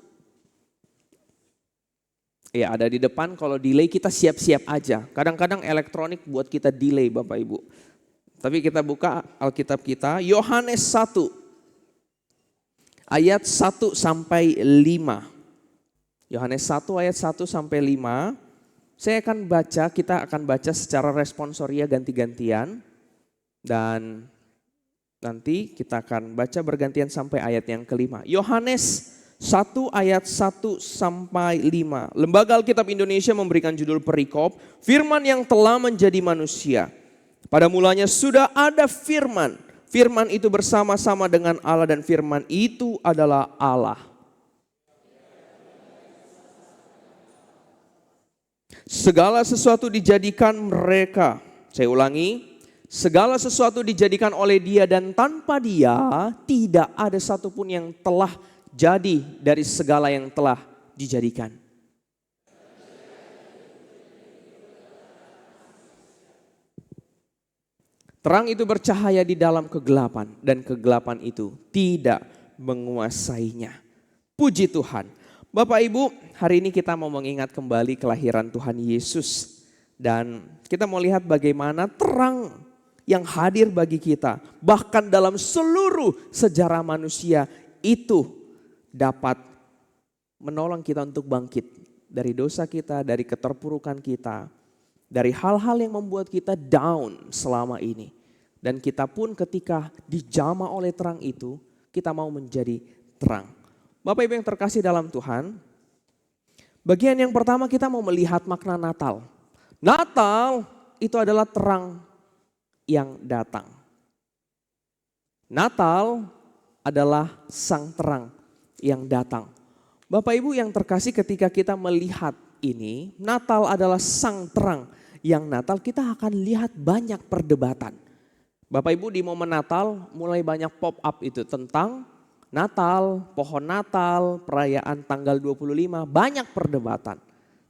Speaker 1: Ya ada di depan, kalau delay kita siap-siap aja. Kadang-kadang elektronik buat kita delay Bapak Ibu. Tapi kita buka Alkitab kita Yohanes 1. Ayat 1 sampai 5. Yohanes 1 ayat 1 sampai 5. Saya akan baca, kita akan baca secara responsoria ganti-gantian. Dan nanti kita akan baca bergantian sampai ayat yang kelima. Yohanes 1 ayat 1 sampai 5. Lembaga Alkitab Indonesia memberikan judul perikop, firman yang telah menjadi manusia. Pada mulanya sudah ada firman. Firman itu bersama-sama dengan Allah dan firman itu adalah Allah. Segala sesuatu dijadikan mereka. Saya ulangi. Segala sesuatu dijadikan oleh dia dan tanpa dia tidak ada satupun yang telah jadi dari segala yang telah dijadikan. Terang itu bercahaya di dalam kegelapan dan kegelapan itu tidak menguasainya. Puji Tuhan. Bapak Ibu, hari ini kita mau mengingat kembali kelahiran Tuhan Yesus. Dan kita mau lihat bagaimana terang yang hadir bagi kita. Bahkan dalam seluruh sejarah manusia itu dapat menolong kita untuk bangkit. Dari dosa kita, dari keterpurukan kita. Dari hal-hal yang membuat kita down selama ini. Dan kita pun ketika dijamah oleh terang itu, kita mau menjadi terang. Bapak Ibu yang terkasih dalam Tuhan, bagian yang pertama kita mau melihat makna Natal. Natal itu adalah terang yang datang. Natal adalah sang terang yang datang. Bapak Ibu yang terkasih, ketika kita melihat ini, Natal adalah sang terang yang Natal, kita akan lihat banyak perdebatan. Bapak Ibu di momen Natal mulai banyak pop up itu tentang Natal, pohon Natal, perayaan tanggal 25, banyak perdebatan.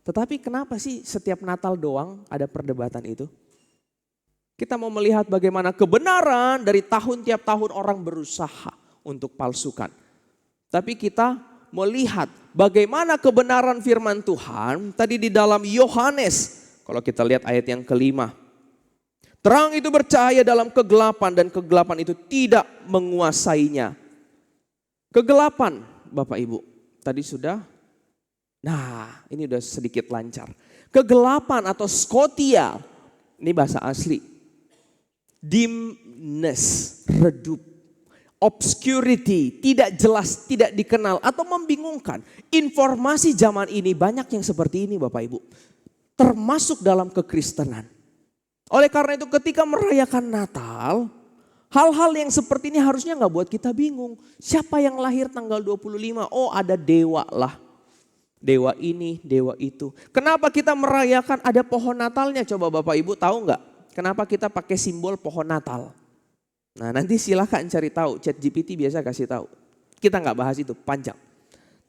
Speaker 1: Tetapi kenapa sih setiap Natal doang ada perdebatan itu? Kita mau melihat bagaimana kebenaran dari tiap tahun orang berusaha untuk palsukan. Tapi kita melihat bagaimana kebenaran firman Tuhan tadi di dalam Yohanes. Kalau kita lihat ayat yang kelima. Terang itu bercahaya dalam kegelapan dan kegelapan itu tidak menguasainya. Kegelapan Bapak Ibu tadi sudah. Nah ini udah sedikit lancar. Kegelapan atau skotia, ini bahasa asli. Dimness, redup. Obscurity, tidak jelas, tidak dikenal atau membingungkan. Informasi zaman ini banyak yang seperti ini Bapak Ibu. Termasuk dalam kekristenan. Oleh karena itu ketika merayakan Natal, hal-hal yang seperti ini harusnya gak buat kita bingung. Siapa yang lahir tanggal 25? Oh ada dewa lah. Dewa ini, dewa itu. Kenapa kita merayakan ada pohon Natalnya? Coba Bapak Ibu tahu gak? Kenapa kita pakai simbol pohon Natal? Nah nanti silahkan cari tahu, ChatGPT biasa kasih tahu. Kita gak bahas itu, panjang.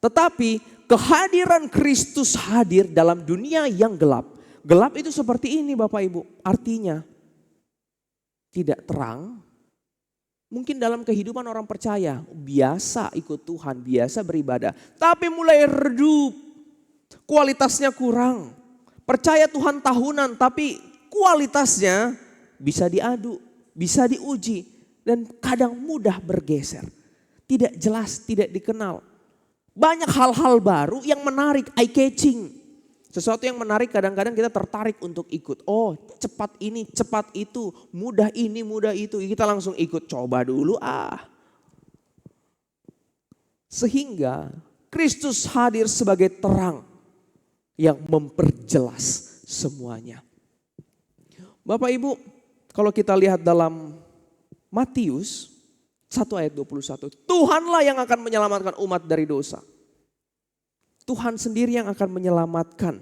Speaker 1: Tetapi kehadiran Kristus hadir dalam dunia yang gelap. Gelap itu seperti ini Bapak Ibu, artinya tidak terang. Mungkin dalam kehidupan orang percaya, biasa ikut Tuhan, biasa beribadah. Tapi mulai redup, kualitasnya kurang. Percaya Tuhan tahunan tapi kualitasnya bisa diadu, bisa diuji. Dan kadang mudah bergeser, tidak jelas, tidak dikenal. Banyak hal-hal baru yang menarik, eye catching. Sesuatu yang menarik kadang-kadang kita tertarik untuk ikut. Oh cepat ini, cepat itu, mudah ini, mudah itu. Kita langsung ikut, coba dulu Sehingga Kristus hadir sebagai terang yang memperjelas semuanya. Bapak Ibu, kalau kita lihat dalam Matius 1 ayat 21. Tuhanlah yang akan menyelamatkan umat dari dosa. Tuhan sendiri yang akan menyelamatkan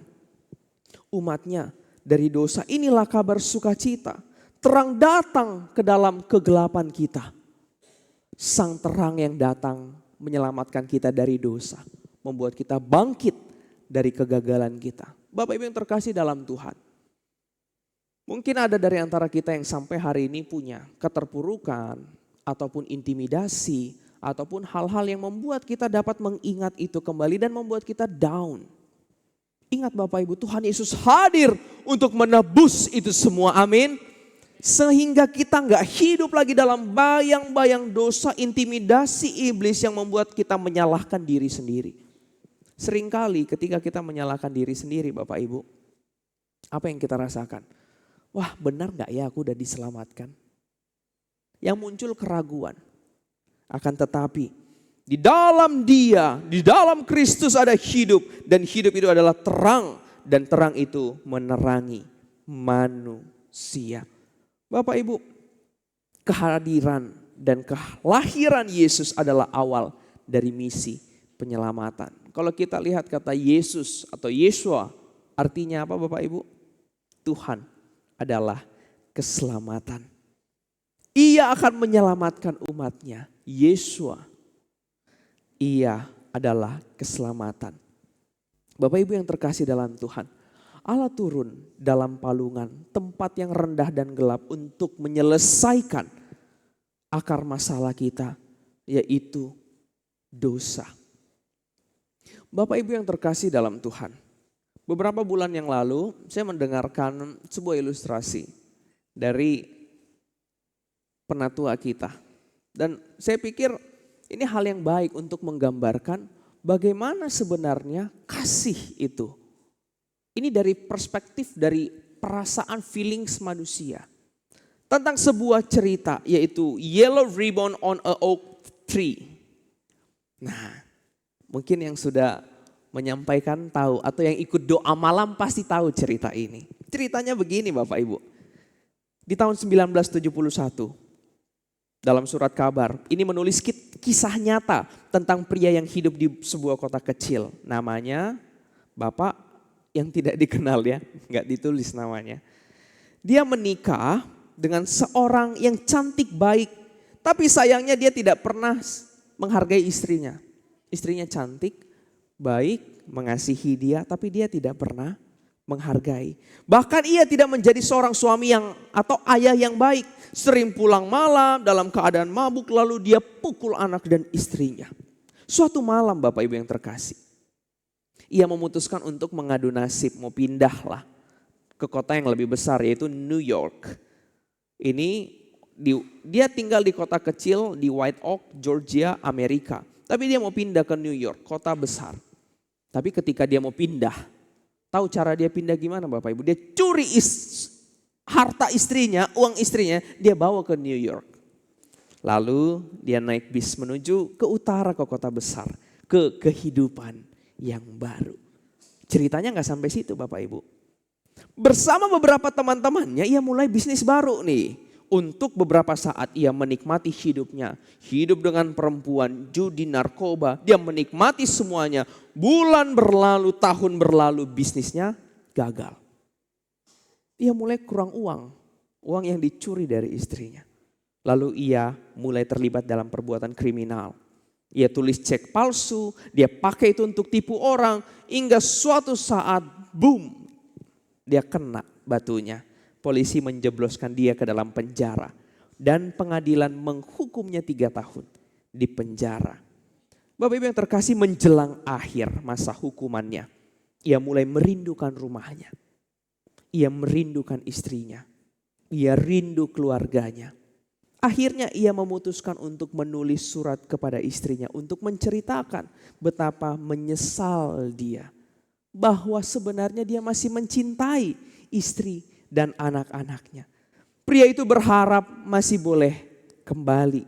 Speaker 1: umatnya dari dosa. Inilah kabar sukacita. Terang datang ke dalam kegelapan kita. Sang terang yang datang menyelamatkan kita dari dosa. Membuat kita bangkit dari kegagalan kita. Bapak Ibu yang terkasih dalam Tuhan. Mungkin ada dari antara kita yang sampai hari ini punya keterpurukan ataupun intimidasi ataupun hal-hal yang membuat kita dapat mengingat itu kembali dan membuat kita down. Ingat Bapak Ibu, Tuhan Yesus hadir untuk menebus itu semua, amin. Sehingga kita gak hidup lagi dalam bayang-bayang dosa, intimidasi iblis yang membuat kita menyalahkan diri sendiri. Seringkali ketika kita menyalahkan diri sendiri Bapak Ibu, apa yang kita rasakan? Wah benar gak ya aku udah diselamatkan? Yang muncul keraguan. Akan tetapi di dalam Dia, di dalam Kristus ada hidup. Dan hidup itu adalah terang. Dan terang itu menerangi manusia. Bapak Ibu, kehadiran dan kelahiran Yesus adalah awal dari misi penyelamatan. Kalau kita lihat kata Yesus atau Yeshua, artinya apa Bapak Ibu? Tuhan adalah keselamatan. Ia akan menyelamatkan umatnya. Yeshua, ia adalah keselamatan. Bapak Ibu yang terkasih dalam Tuhan, Allah turun dalam palungan, tempat yang rendah dan gelap untuk menyelesaikan akar masalah kita, yaitu dosa. Bapak Ibu yang terkasih dalam Tuhan, beberapa bulan yang lalu saya mendengarkan sebuah ilustrasi dari penatua kita. Dan saya pikir ini hal yang baik untuk menggambarkan bagaimana sebenarnya kasih itu. Ini dari perspektif dari perasaan feelings manusia. tentang sebuah cerita yaitu Yellow Ribbon on a Oak Tree. Nah, mungkin yang sudah menyampaikan tahu atau yang ikut doa malam pasti tahu cerita ini. Ceritanya begini Bapak Ibu. Di tahun 1971 dalam surat kabar ini menulis kisah nyata tentang pria yang hidup di sebuah kota kecil. Namanya Bapak yang tidak dikenal ya, nggak ditulis namanya. Dia menikah dengan seorang yang cantik baik, tapi sayangnya dia tidak pernah menghargai istrinya. Istrinya cantik, baik, mengasihi dia, tapi dia tidak pernah menghargai. Bahkan ia tidak menjadi seorang suami atau ayah yang baik. Sering pulang malam dalam keadaan mabuk lalu dia pukul anak dan istrinya. Suatu malam Bapak Ibu yang terkasih, ia memutuskan untuk mengadu nasib, mau pindahlah ke kota yang lebih besar yaitu New York. Dia tinggal di kota kecil di White Oak, Georgia, Amerika. Tapi dia mau pindah ke New York, kota besar. Tapi ketika dia mau pindah, tahu cara dia pindah gimana Bapak Ibu? Dia curi harta istrinya, uang istrinya, dia bawa ke New York. Lalu dia naik bis menuju ke utara ke kota besar, ke kehidupan yang baru. Ceritanya gak sampai situ Bapak Ibu. Bersama beberapa teman-temannya ia mulai bisnis baru nih. Untuk beberapa saat ia menikmati hidupnya. Hidup dengan perempuan, judi, narkoba. Dia menikmati semuanya. Bulan berlalu, tahun berlalu, bisnisnya gagal. Ia mulai kurang uang. Uang yang dicuri dari istrinya. Lalu ia mulai terlibat dalam perbuatan kriminal. Ia tulis cek palsu, dia pakai itu untuk tipu orang. Hingga suatu saat, boom, dia kena batunya. Polisi menjebloskan dia ke dalam penjara. Dan pengadilan menghukumnya 3 tahun di penjara. Bapak Ibu yang terkasih, menjelang akhir masa hukumannya. Ia mulai merindukan rumahnya. Ia merindukan istrinya. Ia rindu keluarganya. Akhirnya ia memutuskan untuk menulis surat kepada istrinya. Untuk menceritakan betapa menyesal dia. Bahwa sebenarnya dia masih mencintai istri dan anak-anaknya. Pria itu berharap masih boleh kembali.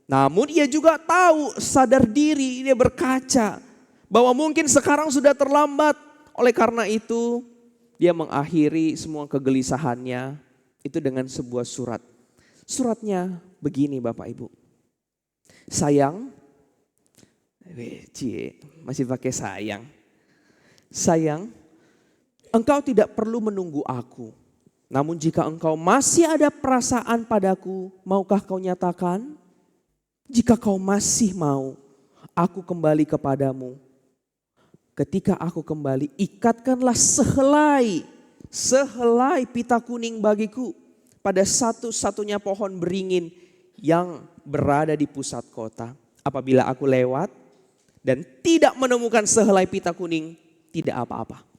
Speaker 1: Namun ia juga tahu, sadar diri, dia berkaca bahwa mungkin sekarang sudah terlambat. Oleh karena itu dia mengakhiri semua kegelisahannya itu dengan sebuah surat. Suratnya begini Bapak Ibu. Sayang, masih pakai sayang. Sayang, engkau tidak perlu menunggu aku. Namun jika engkau masih ada perasaan padaku, maukah kau nyatakan? Jika kau masih mau, aku kembali kepadamu. Ketika aku kembali, ikatkanlah sehelai pita kuning bagiku pada satu-satunya pohon beringin yang berada di pusat kota. Apabila aku lewat dan tidak menemukan sehelai pita kuning, tidak apa-apa.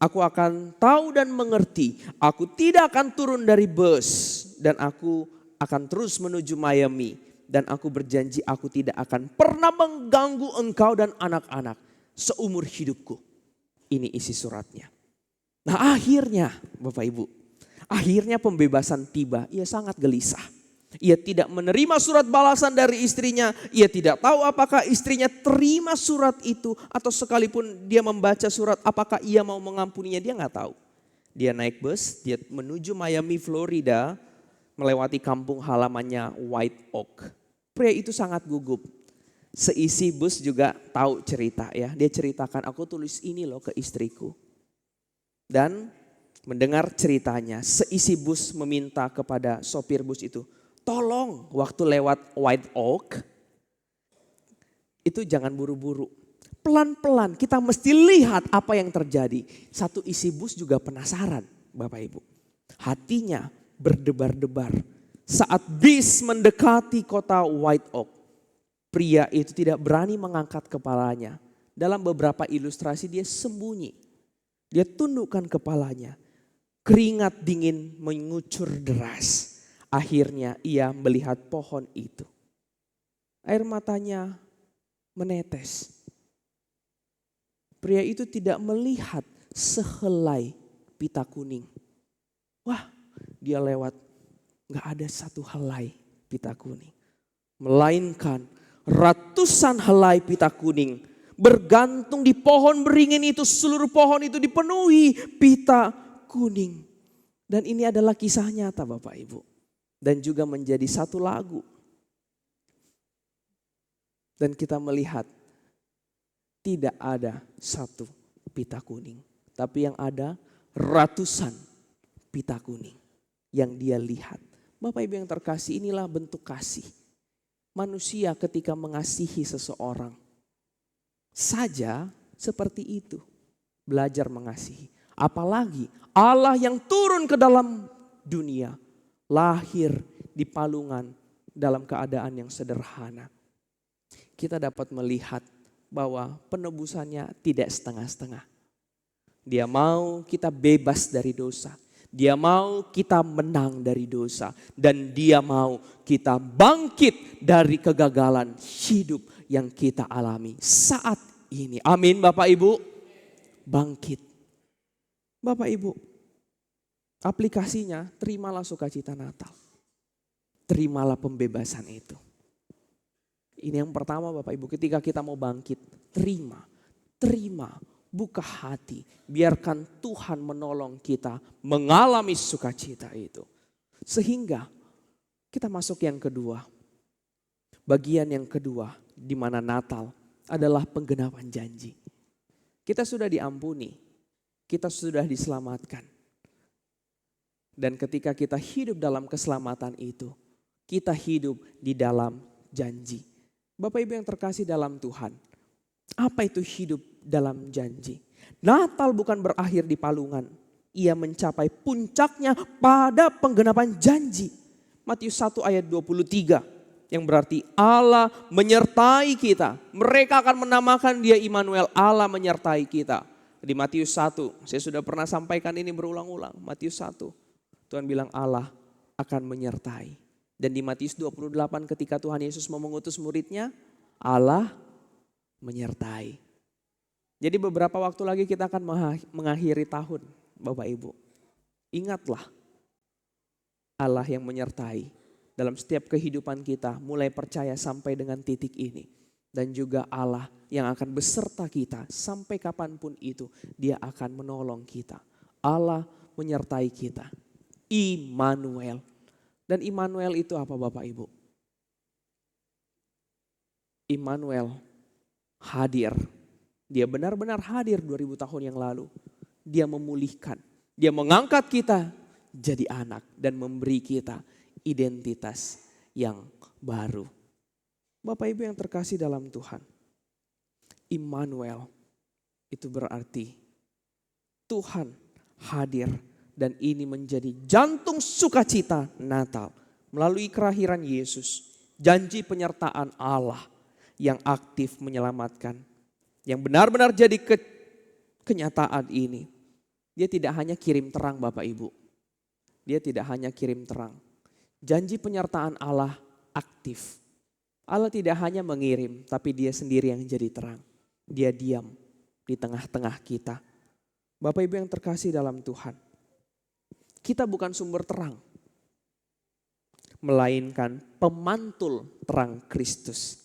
Speaker 1: Aku akan tahu dan mengerti. Aku tidak akan turun dari bus. Dan aku akan terus menuju Miami. Dan aku berjanji aku tidak akan pernah mengganggu engkau dan anak-anak seumur hidupku. Ini isi suratnya. Nah akhirnya Bapak Ibu. Akhirnya pembebasan tiba. Ia sangat gelisah. Ia tidak menerima surat balasan dari istrinya. Ia tidak tahu apakah istrinya terima surat itu. Atau sekalipun dia membaca surat apakah ia mau mengampuninya. Dia gak tahu. Dia naik bus, dia menuju Miami, Florida. Melewati kampung halamannya White Oak. Pria itu sangat gugup. Seisi bus juga tahu cerita ya. Dia ceritakan, aku tulis ini loh ke istriku. Dan mendengar ceritanya, seisi bus meminta kepada sopir bus itu. Tolong waktu lewat White Oak, itu jangan buru-buru. Pelan-pelan kita mesti lihat apa yang terjadi. Satu isi bus juga penasaran Bapak Ibu. Hatinya berdebar-debar. Saat bis mendekati kota White Oak, pria itu tidak berani mengangkat kepalanya. Dalam beberapa ilustrasi dia sembunyi. Dia tundukkan kepalanya. Keringat dingin mengucur deras. Akhirnya ia melihat pohon itu. Air matanya menetes. Pria itu tidak melihat sehelai pita kuning. Wah, dia lewat Gak ada satu helai pita kuning. Melainkan ratusan helai pita kuning bergantung di pohon beringin itu. Seluruh pohon itu dipenuhi pita kuning. Dan ini adalah kisah nyata Bapak Ibu. Dan juga menjadi satu lagu. Dan kita melihat tidak ada satu pita kuning. Tapi yang ada ratusan pita kuning yang dia lihat. Bapak Ibu yang terkasih, inilah bentuk kasih. Manusia ketika mengasihi seseorang saja seperti itu. Belajar mengasihi. Apalagi Allah yang turun ke dalam dunia. Lahir di palungan dalam keadaan yang sederhana. Kita dapat melihat bahwa penebusannya tidak setengah-setengah. Dia mau kita bebas dari dosa. Dia mau kita menang dari dosa. Dan dia mau kita bangkit dari kegagalan hidup yang kita alami saat ini. Amin Bapak Ibu. Bangkit. Bapak Ibu, aplikasinya terimalah sukacita Natal. Terimalah pembebasan itu. Ini yang pertama Bapak Ibu, ketika kita mau bangkit, terima, buka hati. Biarkan Tuhan menolong kita mengalami sukacita itu. Sehingga kita masuk yang kedua. Bagian yang kedua di mana Natal adalah penggenapan janji. Kita sudah diampuni, kita sudah diselamatkan. Dan ketika kita hidup dalam keselamatan itu, kita hidup di dalam janji. Bapak Ibu yang terkasih dalam Tuhan, apa itu hidup dalam janji? Natal bukan berakhir di palungan. Ia mencapai puncaknya pada penggenapan janji. Matius 1 ayat 23 yang berarti Allah menyertai kita. Mereka akan menamakan dia Immanuel, Allah menyertai kita. Di Matius 1, saya sudah pernah sampaikan ini berulang-ulang. Matius 1, Tuhan bilang Allah akan menyertai. Dan di Matius 28 ketika Tuhan Yesus mau mengutus muridnya, Allah menyertai. Jadi beberapa waktu lagi kita akan mengakhiri tahun Bapak Ibu. Ingatlah Allah yang menyertai dalam setiap kehidupan kita mulai percaya sampai dengan titik ini. Dan juga Allah yang akan beserta kita sampai kapanpun itu dia akan menolong kita. Allah menyertai kita. Immanuel. Dan Immanuel itu apa Bapak Ibu? Immanuel hadir. Dia benar-benar hadir 2000 tahun yang lalu. Dia memulihkan. Dia mengangkat kita jadi anak dan memberi kita identitas yang baru. Bapak Ibu yang terkasih dalam Tuhan. Immanuel itu berarti Tuhan hadir. Dan ini menjadi jantung sukacita Natal. Melalui kelahiran Yesus. Janji penyertaan Allah yang aktif menyelamatkan. Yang benar-benar jadi kenyataan ini. Dia tidak hanya kirim terang Bapak Ibu. Dia tidak hanya kirim terang. Janji penyertaan Allah aktif. Allah tidak hanya mengirim, tapi dia sendiri yang jadi terang. Dia diam di tengah-tengah kita. Bapak Ibu yang terkasih dalam Tuhan. Kita bukan sumber terang. Melainkan pemantul terang Kristus.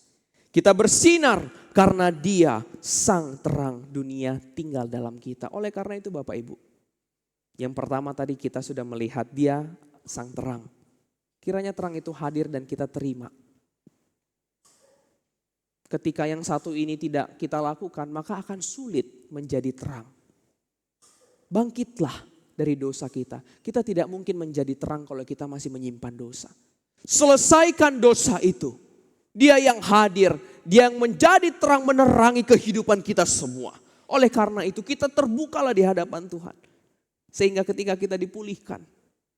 Speaker 1: Kita bersinar karena dia sang terang dunia tinggal dalam kita. Oleh karena itu Bapak Ibu. Yang pertama tadi kita sudah melihat dia sang terang. Kiranya terang itu hadir dan kita terima. Ketika yang satu ini tidak kita lakukan maka akan sulit menjadi terang. Bangkitlah dari dosa kita. Kita tidak mungkin menjadi terang kalau kita masih menyimpan dosa. Selesaikan dosa itu. Dia yang hadir, dia yang menjadi terang menerangi kehidupan kita semua. Oleh karena itu kita terbukalah di hadapan Tuhan. Sehingga ketika kita dipulihkan,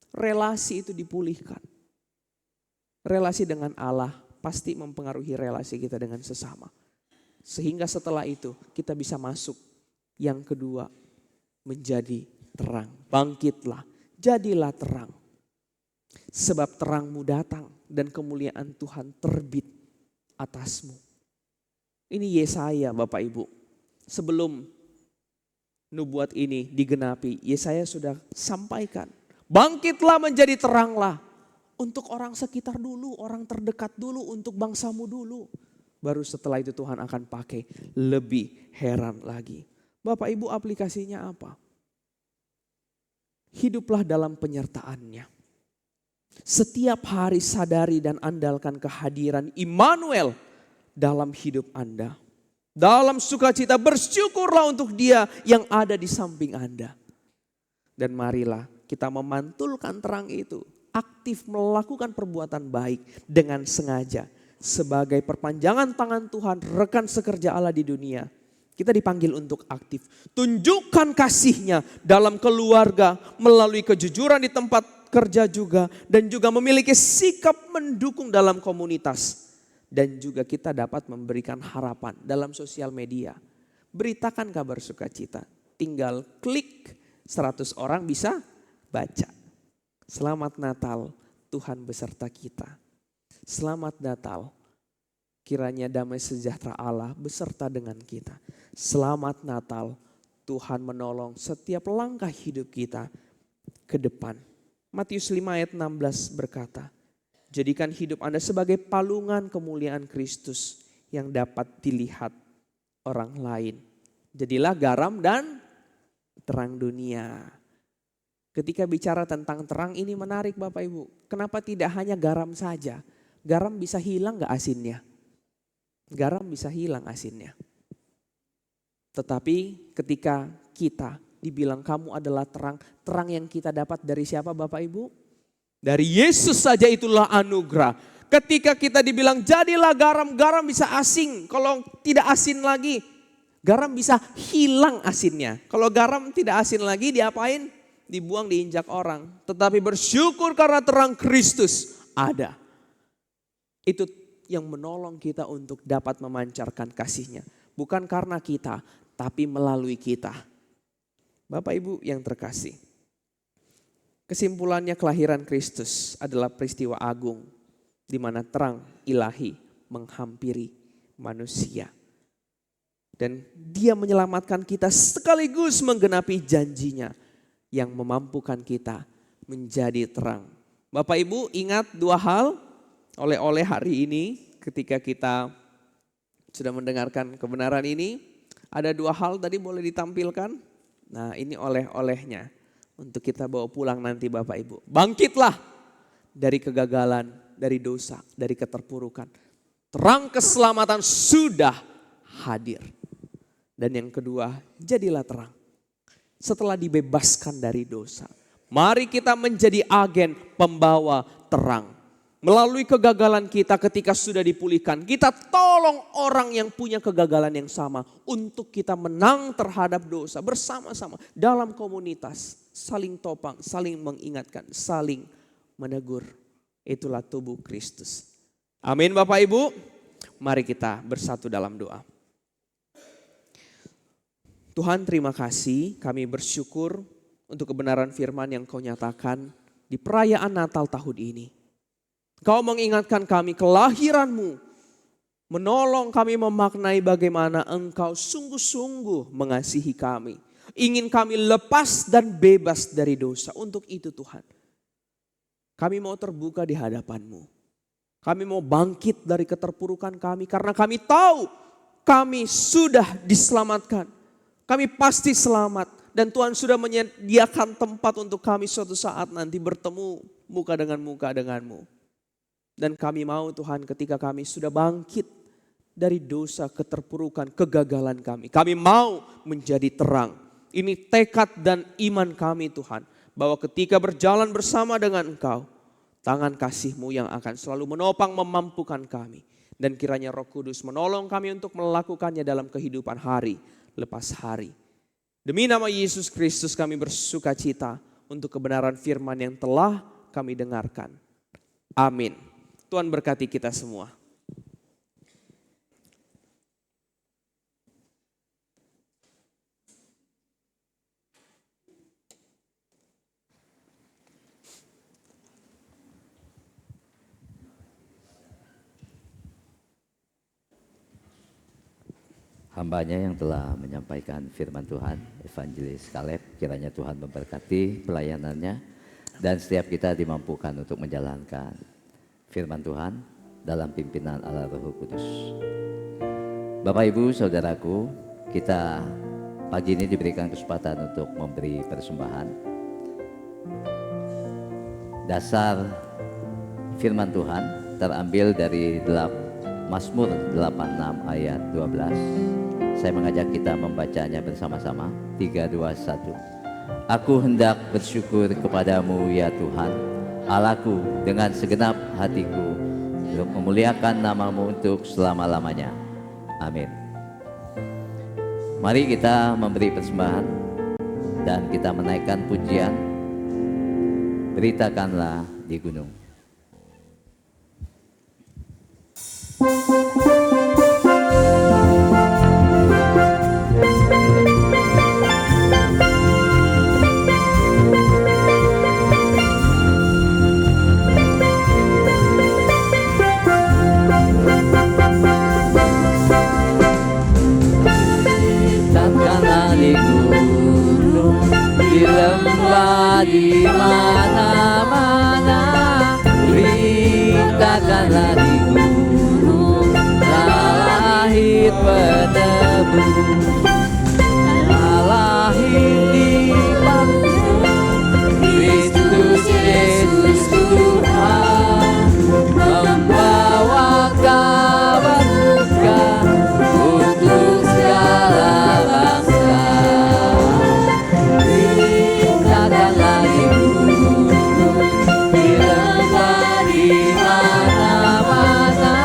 Speaker 1: relasi itu dipulihkan. Relasi dengan Allah pasti mempengaruhi relasi kita dengan sesama. Sehingga setelah itu kita bisa masuk yang kedua menjadi terang. Bangkitlah, jadilah terang. Sebab terangmu datang dan kemuliaan Tuhan terbit atasmu. Ini Yesaya Bapak Ibu. Sebelum nubuat ini digenapi, Yesaya sudah sampaikan. Bangkitlah menjadi teranglah. Untuk orang sekitar dulu, orang terdekat dulu, untuk bangsamu dulu. Baru setelah itu Tuhan akan pakai lebih heran lagi. Bapak Ibu, aplikasinya apa? Hiduplah dalam penyertaannya. Setiap hari sadari dan andalkan kehadiran Immanuel dalam hidup Anda. Dalam sukacita bersyukurlah untuk Dia yang ada di samping Anda. Dan marilah kita memantulkan terang itu. Aktif melakukan perbuatan baik dengan sengaja. Sebagai perpanjangan tangan Tuhan, rekan sekerja Allah di dunia. Kita dipanggil untuk aktif. Tunjukkan kasih-Nya dalam keluarga, melalui kejujuran di tempat kerja juga. Dan juga memiliki sikap mendukung dalam komunitas. Dan juga kita dapat memberikan harapan dalam sosial media. Beritakan kabar sukacita. Tinggal klik, 100 orang bisa baca. Selamat Natal, Tuhan beserta kita. Selamat Natal, kiranya damai sejahtera Allah beserta dengan kita. Selamat Natal, Tuhan menolong setiap langkah hidup kita ke depan. Matius 5 ayat 16 berkata, jadikan hidup Anda sebagai palungan kemuliaan Kristus yang dapat dilihat orang lain. Jadilah garam dan terang dunia. Ketika bicara tentang terang ini menarik Bapak Ibu. Kenapa tidak hanya garam saja? Garam bisa hilang gak asinnya? Garam bisa hilang asinnya. Tetapi ketika kita dibilang kamu adalah terang. Terang yang kita dapat dari siapa Bapak Ibu? Dari Yesus saja itulah anugerah. Ketika kita dibilang jadilah garam, garam bisa asin. Kalau tidak asin lagi, garam bisa hilang asinnya. Kalau garam tidak asin lagi diapain? Dibuang, diinjak orang. Tetapi bersyukur karena terang Kristus ada. Itu yang menolong kita untuk dapat memancarkan kasih-Nya. Bukan karena kita, tapi melalui kita. Bapak Ibu yang terkasih. Kesimpulannya kelahiran Kristus adalah peristiwa agung. Di mana terang ilahi menghampiri manusia. Dan Dia menyelamatkan kita sekaligus menggenapi janji-Nya. Yang memampukan kita menjadi terang. Bapak Ibu ingat 2 hal oleh-oleh hari ini ketika kita sudah mendengarkan kebenaran ini. Ada 2 hal tadi boleh ditampilkan. Nah ini oleh-olehnya untuk kita bawa pulang nanti Bapak Ibu. Bangkitlah dari kegagalan, dari dosa, dari keterpurukan. Terang keselamatan sudah hadir. Dan yang kedua, jadilah terang. Setelah dibebaskan dari dosa. Mari kita menjadi agen pembawa terang. Melalui kegagalan kita ketika sudah dipulihkan. Kita tolong orang yang punya kegagalan yang sama. Untuk kita menang terhadap dosa bersama-sama. Dalam komunitas. Saling topang, saling mengingatkan, saling menegur. Itulah tubuh Kristus. Amin Bapak Ibu. Mari kita bersatu dalam doa. Tuhan terima kasih, kami bersyukur untuk kebenaran firman yang Kau nyatakan di perayaan Natal tahun ini. Kau mengingatkan kami kelahiran-Mu, menolong kami memaknai bagaimana Engkau sungguh-sungguh mengasihi kami. Ingin kami lepas dan bebas dari dosa. Untuk itu Tuhan, kami mau terbuka di hadapan-Mu. Kami mau bangkit dari keterpurukan kami karena kami tahu kami sudah diselamatkan. Kami pasti selamat dan Tuhan sudah menyediakan tempat untuk kami suatu saat nanti bertemu muka dengan-Mu. Dan kami mau Tuhan ketika kami sudah bangkit dari dosa, keterpurukan, kegagalan kami. Kami mau menjadi terang. Ini tekad dan iman kami Tuhan. Bahwa ketika berjalan bersama dengan Engkau, tangan kasih-Mu yang akan selalu menopang memampukan kami. Dan kiranya Roh Kudus menolong kami untuk melakukannya dalam kehidupan hari lepas hari. Demi nama Yesus Kristus kami bersuka cita untuk kebenaran firman yang telah kami dengarkan. Amin. Tuhan berkati kita semua.
Speaker 2: Hambanya yang telah menyampaikan firman Tuhan, Evangelis Kaleb, kiranya Tuhan memberkati pelayanannya dan setiap kita dimampukan untuk menjalankan firman Tuhan dalam pimpinan Allah Roh Kudus. Bapak Ibu Saudaraku, kita pagi ini diberikan kesempatan untuk memberi persembahan. Dasar firman Tuhan terambil dari Mazmur 86 ayat 12. Saya mengajak kita membacanya bersama-sama. 3, 2, 1. Aku hendak bersyukur kepadamu ya Tuhan, Allahku, dengan segenap hatiku, untuk memuliakan namamu untuk selama-lamanya. Amin. Mari kita memberi persembahan dan kita menaikkan pujian. Beritakanlah di gunung. Takkanlah di gunung, di lembah, di mana-mana. Beritakanlah di gunung, lahir penebus, lahir di Kristus Yesus Tuhan, membawa kabar duka untuk segala bangsa. Beritakanlah di gunung, di lembah, di mana-mana.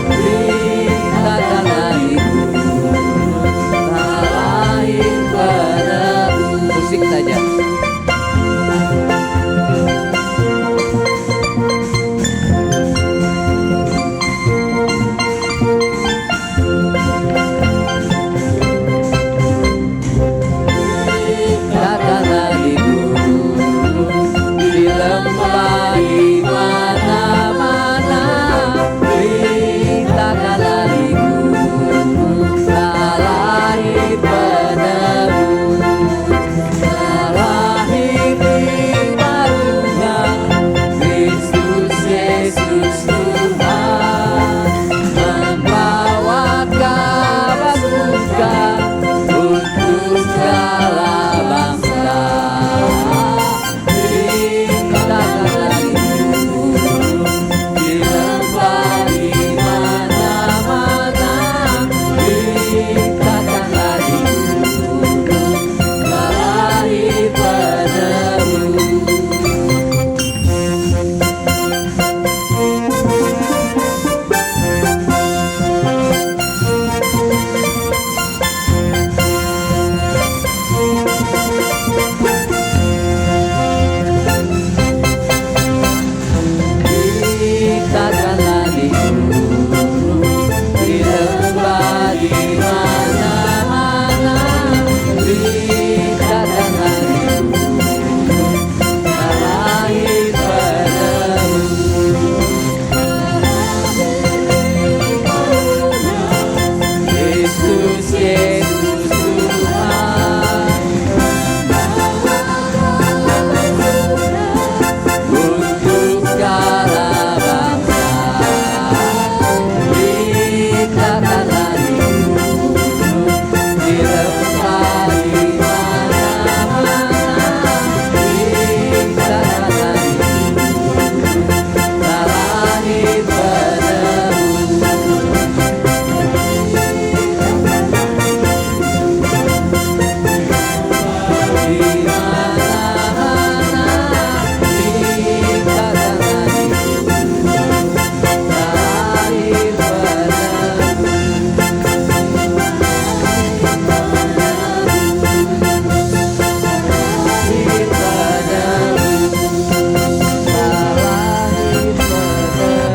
Speaker 2: Beritakanlah di gunung, lahir penebus. Musik saja. Beritakanlah di gunung, di lembah, di mana-mana. Beritakanlah di gunung, lahir penebus, lahir di barunya Kristus Yesus Tuhan, membawa kabar duka untuk segala bangsa. Beritakanlah di gunung, di lembah, di mana-mana. Beritakanlah di gunung, lahir penebus. Beritakanlah di gunung, di lembah, di mana-mana. Beritakanlah di gunung, lahir penebus, Kristus Yesus Tuhan, untuk segala bangsa. Beritakanlah di gunung, di lembah, di mana-mana. Beritakanlah di gunung, lahir penebus. Di mana-mana. Beritakanlah di gunung, lahir penebus. Lahir penebus, lahir penebus.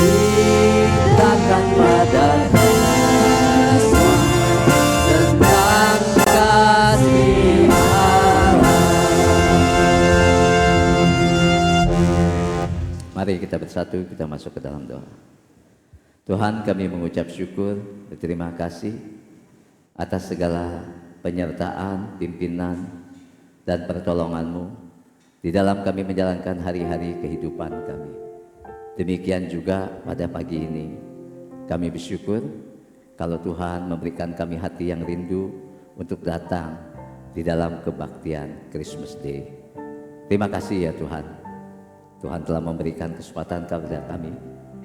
Speaker 2: Beritakan padaku tentang kasih Allah. Mari kita bersatu, kita masuk ke dalam doa. Tuhan, kami mengucap syukur, berterima kasih atas segala penyertaan, pimpinan, dan pertolongan-Mu di dalam kami menjalankan hari-hari kehidupan kami. Demikian juga pada pagi ini, kami bersyukur kalau Tuhan memberikan kami hati yang rindu untuk datang di dalam kebaktian Christmas Day. Terima kasih ya Tuhan. Tuhan telah memberikan kesempatan kepada kami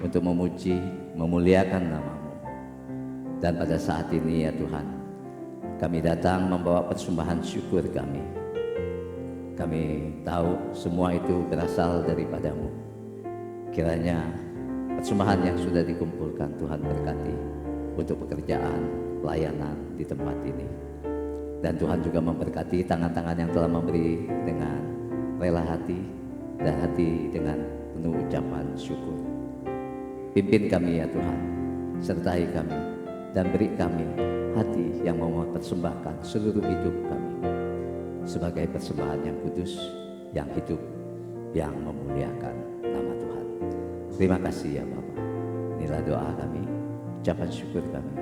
Speaker 2: untuk memuji, memuliakan nama-Mu. Dan pada saat ini ya Tuhan, kami datang membawa persembahan syukur kami. Kami tahu semua itu berasal daripada-Mu. Kiranya persembahan yang sudah dikumpulkan Tuhan berkati untuk pekerjaan, pelayanan di tempat ini. Dan Tuhan juga memberkati tangan-tangan yang telah memberi dengan rela hati dan hati dengan penuh ucapan syukur. Pimpin kami ya Tuhan, sertai kami dan beri kami hati yang mau mempersembahkan seluruh hidup kami sebagai persembahan yang kudus, yang hidup, yang memuliakan nama Tuhan. Terima kasih ya Bapa. Inilah doa kami, ucapan syukur kami,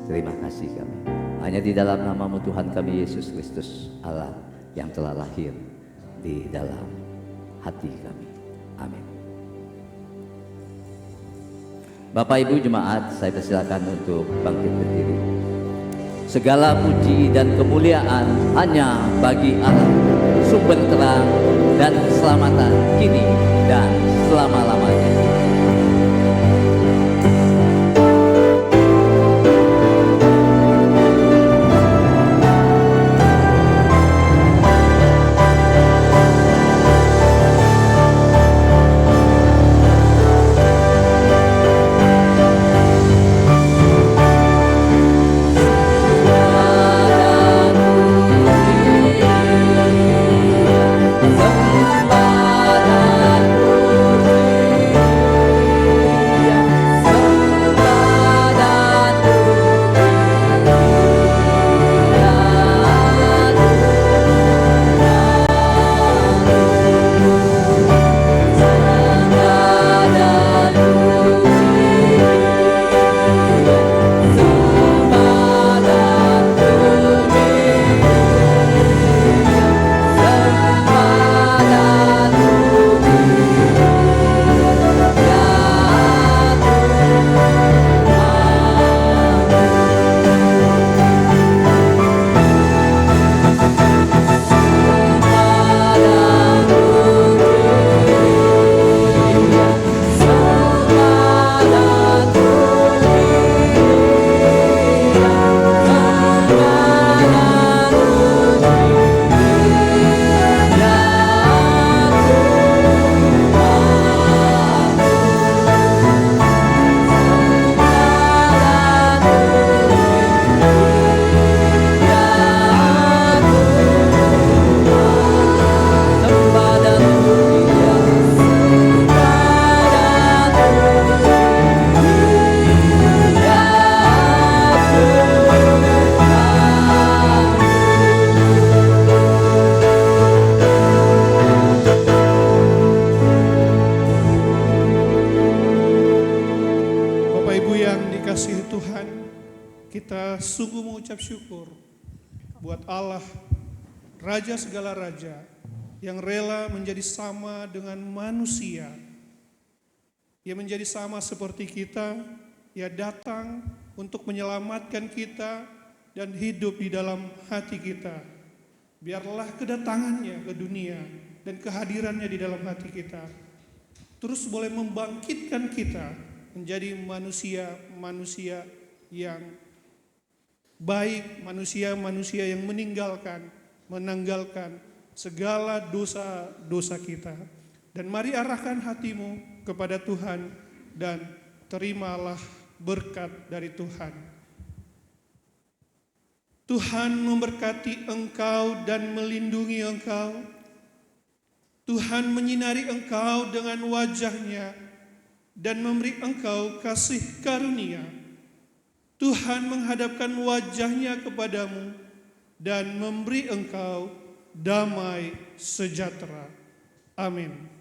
Speaker 2: terima kasih kami. Hanya di dalam nama-Mu Tuhan kami Yesus Kristus, Allah yang telah lahir di dalam hati kami. Amin. Bapak Ibu Jemaat, saya persilakan untuk bangkit berdiri. Segala puji dan kemuliaan hanya bagi Allah, sumber terang dan keselamatan kini dan selama-lamanya.
Speaker 7: Kita sungguh mengucap syukur buat Allah, Raja segala raja, yang rela menjadi sama dengan manusia. Ia menjadi sama seperti kita, ia datang untuk menyelamatkan kita dan hidup di dalam hati kita. Biarlah kedatangannya ke dunia dan kehadirannya di dalam hati kita terus boleh membangkitkan kita menjadi manusia-manusia yang baik, manusia-manusia yang menanggalkan segala dosa-dosa kita. Dan mari arahkan hatimu kepada Tuhan dan terimalah berkat dari Tuhan. Tuhan memberkati engkau dan melindungi engkau. Tuhan menyinari engkau dengan wajah-Nya dan memberi engkau kasih karunia. Tuhan menghadapkan wajah-Nya kepadamu dan memberi engkau damai sejahtera. Amin.